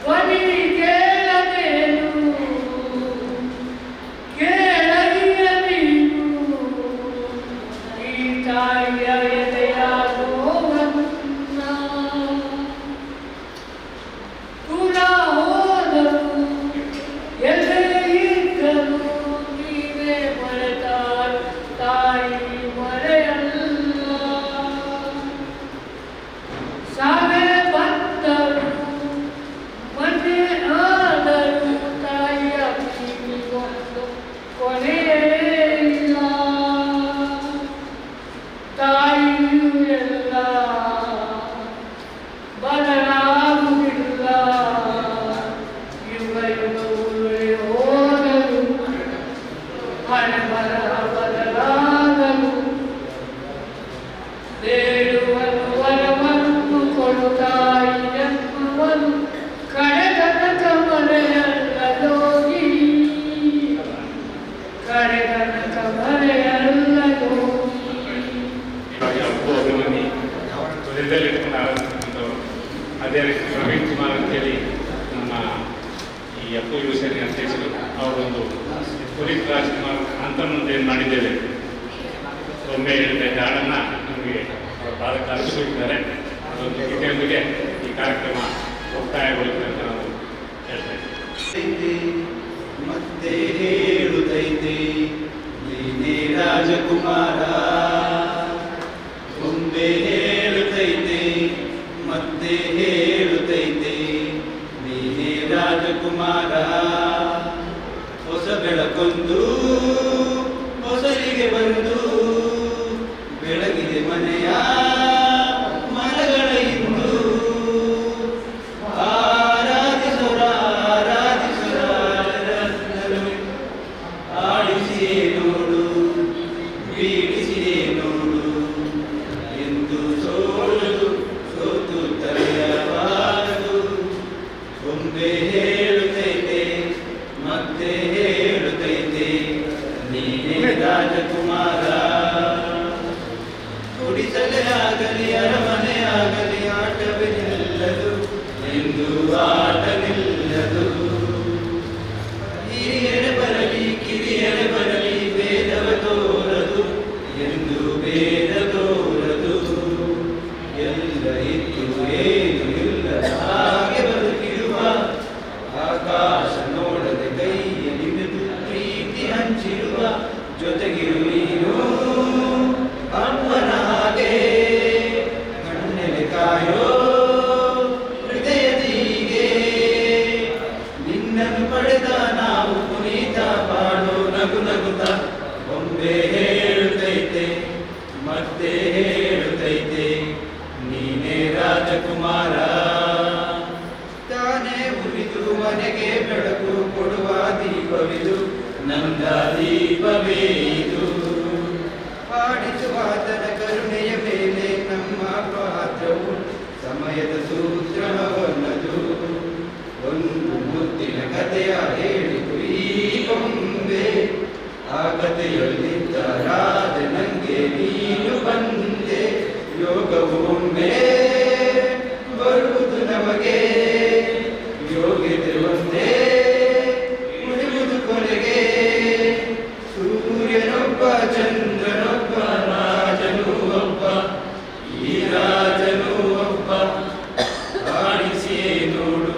ಧ್ವನಿ ಕೇಳದೇನು ಕೇಳಲಿಯ ನೀನು ಈ ತಾಯಿಯ ಎದೆಯ ನೋವನ್ನ ದೂರ ಹೋದರು ಎಲ್ಲೇ ಇದ್ದರು ನೀವೇ ಮರೆತಾರು ತಾಯಿ ಮರೆಯಲ್ಲ ಸಾವೇ ಬಂದರು ಮನೆ ಆದರು ತಾಯಿಯ ಪ್ರೀತಿಗೊಂದು ಕೊನೆಯೇ ಇಲ್ಲ ತಾಯಿಯೂ ಎಲ್ಲ ಬದಲಾಗುವುದಿಲ್ಲ ಯುಗ ಯುಗವೇ ಹೋದರು ಹಣೆ ಬರಹ ಬದಲಾಗಲು ಬೇಡುವನು ವರವನ್ನು ಕೊಡುತ್ತಾಯಿ ಜನ್ಮವನ್ನು ಕಡೆತನಕ ಮರೆಯಲ್ಲದೋಗಿ ಕಡೆತನಕ ಮರೆಯಲ್ಲದೋಗಿ ಅಪ್ಪು ಅಭಿಮಾನಿ ಹೃದಯದಲ್ಲಿ ಇಟ್ಕೊಂಡು ಆರಾಧಿಸಿದಂಥವ್ರು. ಅದೇ ರೀತಿ ಪ್ರವೀಣ್ ಕುಮಾರ್ ಅಂತೇಳಿ ನಮ್ಮ ಈ ಅಪ್ಪು ಯುವಸೇನೆ ಅಧ್ಯಕ್ಷರು ಅವರೊಂದು ಪುನೀತ್ ರಾಜ್ಕುಮಾರ್ ಅಂತನೊಂದು ಏನು ಮಾಡಿದ್ದೇವೆ ಒಮ್ಮೆ ಹೇಳಿದ ಹಾಡನ್ನು ನಮಗೆ ಅವರ ಪಾದಕ್ಕೆ ಅರ್ಪಿಸಿದ್ದಾರೆ. ಅದೊಂದು ಗೀತೆಯೊಂದಿಗೆ ಈ ಕಾರ್ಯಕ್ರಮ ಮುಕ್ತಾಯಗೊಳ್ಳುತ್ತೆ ಅಂತ ನಾವು ಹೇಳ್ತಾ ಇದ್ದೀವಿ. ಮತ್ತೆ ಹೇಳುತ್ತೈತೆ ನೀನೇ ರಾಜಕುಮಾರ ಒಮ್ಮೆ ಹೇಳುತ್ತೈತೆ ಮತ್ತೆ ಹೇಳುತ್ತೈತೆ ನೀನೇ ರಾಜಕುಮಾರ ಹೊಸ ಬೆಳಕೊಂದು ಹೊಸರಿಗೆ ಬಂದು ಬೆಳಗಿದೆ ಮನೆಯ ಮರಗಳ ಇಂದು ಆರಾಧಿಸುರ ಆಡಿಸಿಯೇ ನೋಡು ಬೀಳಿಸಿಯೇ ನೋಡು ಎಂದು ಸೋಲದು ಸೋತು ತಲೆಯಬಾರದು ಒಮ್ಮೆ ಹೇಳುತ್ತೈತೆ ಮತ್ತೆ ಹೇಳುತ್ತೈತೆ ನೀನೇ ರಾಜಕುಮಾರ ಕುಡಿಸಲೇ ಆಗಲಿ ಅರಮನೆ ಆಗಲಿ ಆಟವೇ ನಿಲ್ಲದು ಎಂದು ಆಟ ನಿಲ್ಲದು ಹಿರಿಯರೆ ಬರಲಿ ಕಿರಿಯರೆ ಬರಲಿ ಭೇದವ ತೋರದು ಎಂದು ಭೇದ ತೋರದು ಎಲ್ಲ ಇತ್ತು ಏನು ಇಲ್ಲ ಹಾಗೆ ಬದುಕಿರುವ ಆಕಾಶ ನೋಡದೆ ಕೈಯ ನಿಮಿದು ಪ್ರೀತಿ ಹಂಚಿರುವ ಜೊತೆಗಿರು ನೀನು ಅಪ್ಪನ ಹಾಗೆ ಕಣ್ಣೆಲೆ ಕಾಯೋ ಹೃದಯದೀಗೆ ನಿನ್ನನ್ನು ಪಡೆದ ನಾವು ಪುನೀತ ಪಾಡೋ ನಗು ನಗುತ್ತ ಒಮ್ಮೆ ಹೇಳುತ್ತೈತೆ ಮತ್ತೆ ಹೇಳುತ್ತೈತೆ ನೀನೇ ರಾಜಕುಮಾರ ತಾನೇ ಉರಿದು ಮನೆಗೆ ಬೆಳಕು ಕೊಡುವ ದೀಪವಿದು ನಂದ ದೀಪವೇ ಇದು ಪಾಡಿಸುವ ತನ ಕರುಣೆಯ ಮೇಲೆ ನಮ್ಮ ಪಾತ್ರವು ಸಮಯದ ಸೂತ್ರವನ್ನದು ಒಂದು ಮುತ್ತಿನ ಕಥೆಯ ಹೇಳಿತು ಈ ಗೊಂಬೆ ಆ ಕಥೆಯಲ್ಲಿದ್ದ ರಾಜ ನಂಗೆ ನೀನು ಬಂದೆ ಯೋಗವು ಒಮ್ಮೆ ಬರುವುದು ನಮಗೆ ಯೋಗ್ಯತೆ ಒಂದೇ ಉಳಿಯುವುದು ಕೊನೆಗೆ ಸೂರ್ಯನೊಬ್ಬ ಚಂದ್ರನೊಬ್ಬ ರಾಜನು ಒಬ್ಬ ಈ ರಾಜನು ಒಬ್ಬ ಆಡಿಸಿಯೇ ನೋಡು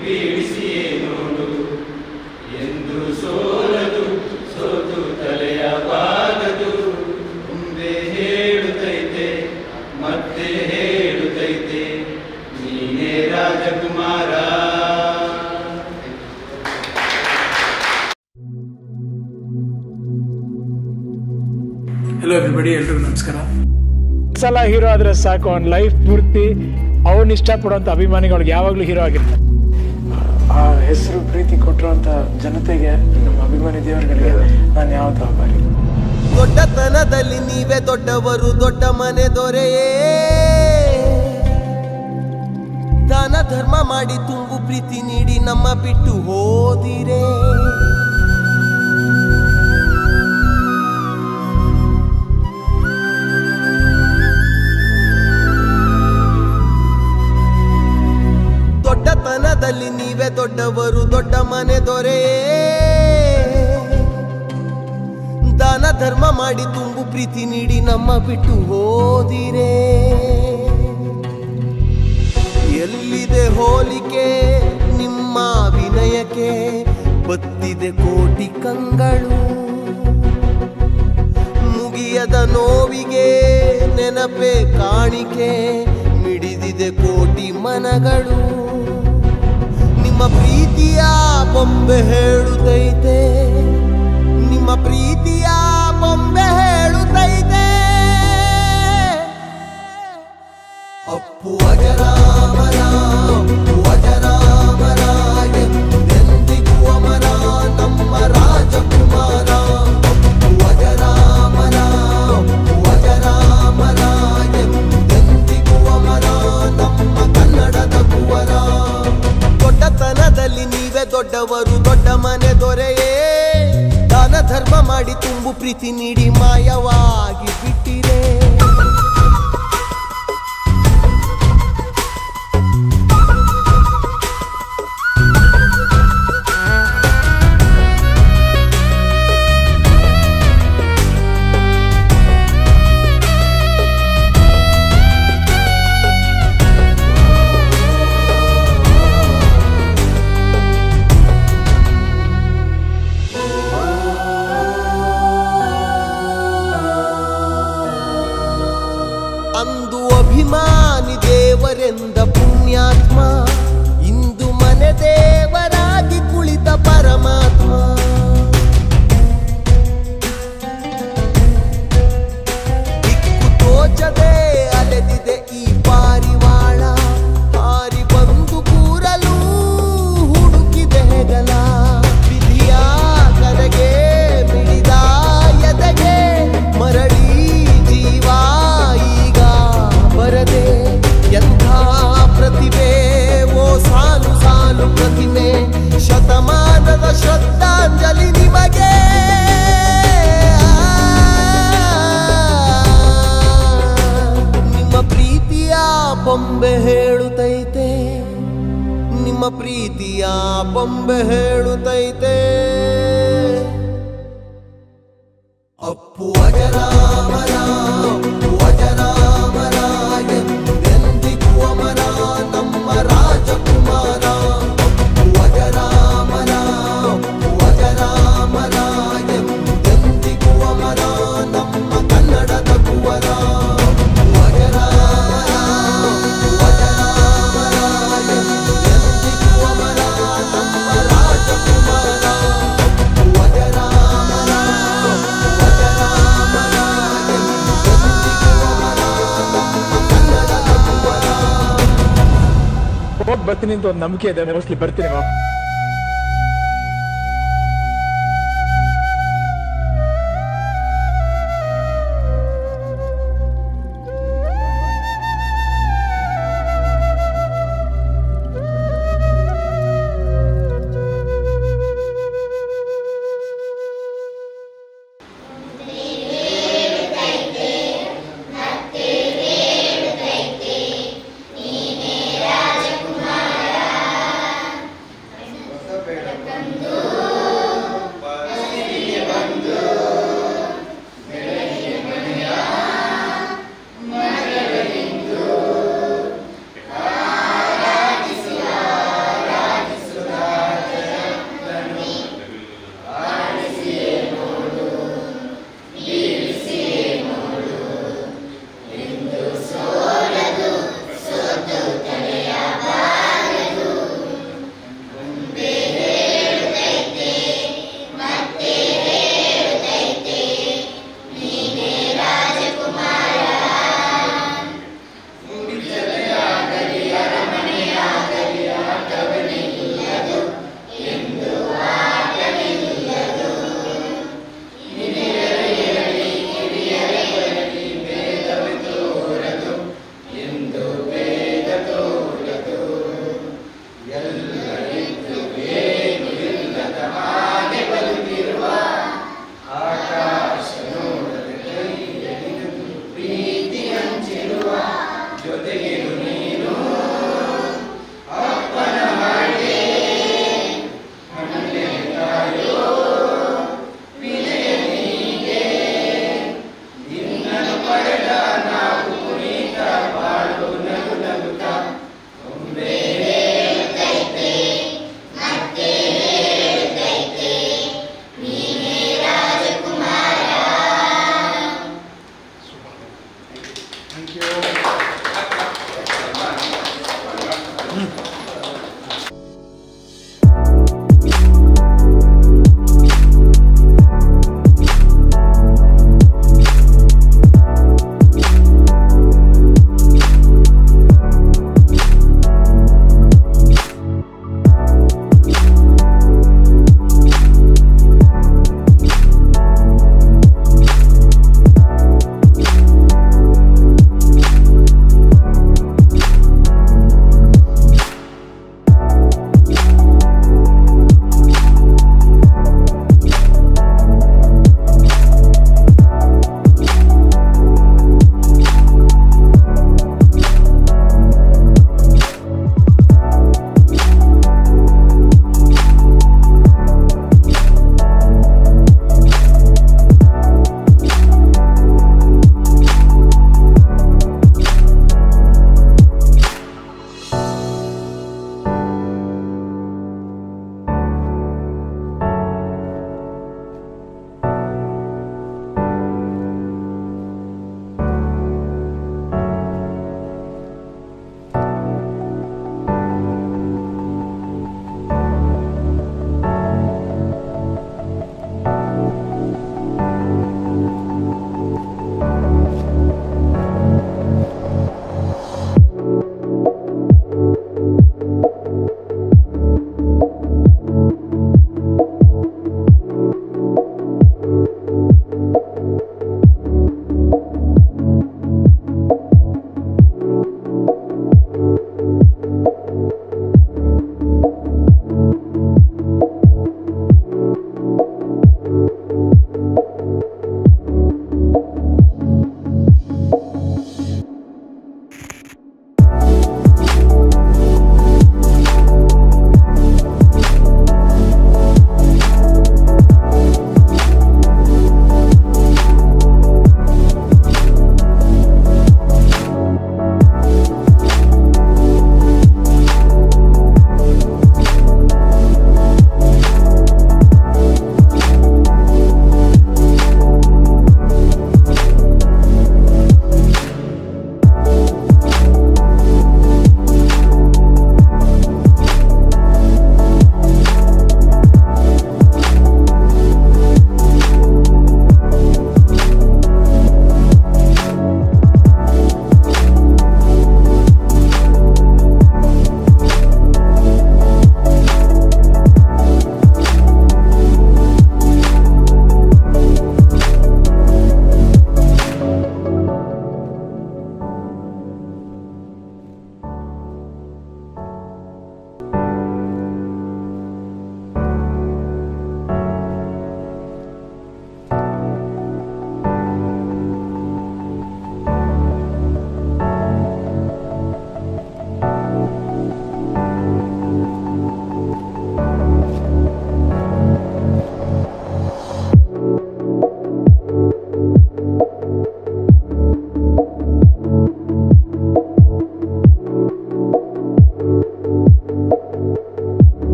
ಬೀಳಿಸಿಯೇ ನೋಡು ಎಂದು ಸೋಲದು ಸೋತು ತಲೆಯ ಬಾಗದು ಮುಂದೆ ಹೇಳುತ್ತೈತೆ ಮತ್ತೆ ಹೇಳುತ್ತೈತೆ ನೀನೇ ರಾಜಕುಮಾರ. ಹಲೋ ಎವ್ರಿಬಡಿ, ಎಲ್ರಿಗೂ ನಮಸ್ಕಾರ. ಸಲ ಹೀರೋ ಆದ್ರೆ ಸಾಕು, ಅವ್ನ ಲೈಫ್ ಪೂರ್ತಿ ಅವನು ಇಷ್ಟಪಡುವಂಥ ಅಭಿಮಾನಿಗಳಿಗೆ ಯಾವಾಗಲೂ ಹೀರೋ ಆಗಿರ್ತಾನೆ. ಆ ಹೆಸರು ಪ್ರೀತಿ ಕೊಟ್ಟಿರುವಂಥ ಜನತೆಗೆ, ನಮ್ಮ ಅಭಿಮಾನಿ ದೇವರುಗಳಿಗೆ ನಾನು ಯಾವತ್ತೂ ಆಭಾರಿ. ದೊಡ್ಡತನದಲ್ಲಿ ನೀವೇ ದೊಡ್ಡವರು, ದೊಡ್ಡ ಮನೆ ದೊರೆಯೇ ದಾನ ಧರ್ಮ ಮಾಡಿ ತುಂಬು ಪ್ರೀತಿ ನೀಡಿ ನಮ್ಮ ಬಿಟ್ಟು ಹೋದಿರೇ ದೊಡ್ಡತನದಲ್ಲಿ ನೀವೇ ದೊಡ್ಡವರು ದೊಡ್ಡ ಮನೆ ದೊರೆಯೇ ದಾನ ಧರ್ಮ ಮಾಡಿ ತುಂಬು ಪ್ರೀತಿ ನೀಡಿ ನಮ್ಮ ಬಿಟ್ಟು ಹೋದಿರೇ ಎಲ್ಲಿದೆ ಹೋಲಿಕೆ ನಿಮ್ಮ ವಿನಯಕ್ಕೆ ಬತ್ತಿದೆ ಕೋಟಿ ಕಂಗಳು ಮುಗಿಯದ ನೋವಿಗೆ ನೆನಪೇ ಕಾಣಿಕೆ ಮಿಡಿದಿದೆ ಕೋಟಿ ಮನಗಳು ನಿಮ್ಮ ಪ್ರೀತಿಯ ಬೊಂಬೆ ಹೇಳುತ್ತೈತೆ ನಿಮ್ಮ ಪ್ರೀತಿಯ ಬೊಂಬೆ ಹೇಳುತ್ತೈತೆ ಅಪ್ಪು ಅಜರಾಮರ ಅಪ್ಪು ಅಜರಾಮರ ಎಂದೆಂದಿಗೂ ಅಮರ ನಮ್ಮ ರಾಜಕುಮಾರ ಅಪ್ಪು ಅಜರಾಮರ ಅಪ್ಪು ಅಜರಾಮರ ಎಂದೆಂದಿಗೂ ಅಮರ ನಮ್ಮ ಕನ್ನಡದ ಕುವರ ದೊಡ್ಡತನದಲ್ಲಿ ನೀವೇ ದೊಡ್ಡವರು ದೊಡ್ಡ ಮನೆ ದೊರೆಯೇ ದಾನ ಧರ್ಮ ಮಾಡಿ ತುಂಬು ಪ್ರೀತಿ ನೀಡಿ ಮಾಯವಾಗಿ ಬಿಟ್ಟಿರೇ ಅಂದು ಅಭಿಮಾನಿ ದೇವರೆಂದ ಪುಣ್ಯಾತ್ಮ ಇಂದು ಮನೆ ದೇವರಾಗಿ ಕುಳಿತ ಪರಮಾತ್ಮ ದಿಕ್ಕು ತೋಚದೆ ಅಲೆದಿದೆ ಈ ಪಾರಿವಾಳ ಹಾರಿ ಬಂದು ಕೂರಲು ಹುಡುಕಿದೆ ಹೆಗಲ ವಿಧಿಯ ಕರೆಗೆ ಮಿಡಿದ ಎದೆಗೆ ಮರಳಿ ಜೀವ ಬರದೆ ಎಂಥ ಪ್ರತಿಭೆ ಓ ಸಾಲು ಸಾಲು ಪ್ರತಿಮೆ ಶತಮಾನದ ಶ್ರದ್ಧಾಂಜಲಿ ನಿಮಗೆ ನಿಮ್ಮ ಪ್ರೀತಿಯ ಬೊಂಬೆ ಹೇಳುತ್ತೈತೆ ನಿಮ್ಮ ಪ್ರೀತಿಯ ಬೊಂಬೆ ಹೇಳುತ್ತೈತೆ ಅಪ್ಪು ಅಜರಾಮರ ಅಪ್ಪು ಅಜರಾಮರ ಎಂದೆಂದಿಗೂ ಅಮರ ನಮ್ಮ ರಾಜಕುಮಾರ ಅಪ್ಪು ಅಜರಾಮರ ಅಪ್ಪು ಅಜರಾಮರ ಎಂದೆಂದಿಗೂ ಅಮರ ನಮ್ಮ ಕನ್ನಡದ ಕುವರ ಅಪ್ಪು ಅಜರಾಮರ ಅಪ್ಪು ಅಜರಾಮರ ಎಂದೆಂದಿಗೂ ಅಮರ ನಮ್ಮ ರಾಜಕುಮಾರ ಅಪ್ಪು ಅಜರಾಮರ ಹೋಗಿ ಬರ್ತೀನಿ ಅಂತ ಒಂದು ನಂಬಿಕೆ ಇದೆ, ಮೋಸ್ಟ್ಲಿ ಬರ್ತೀನಿ.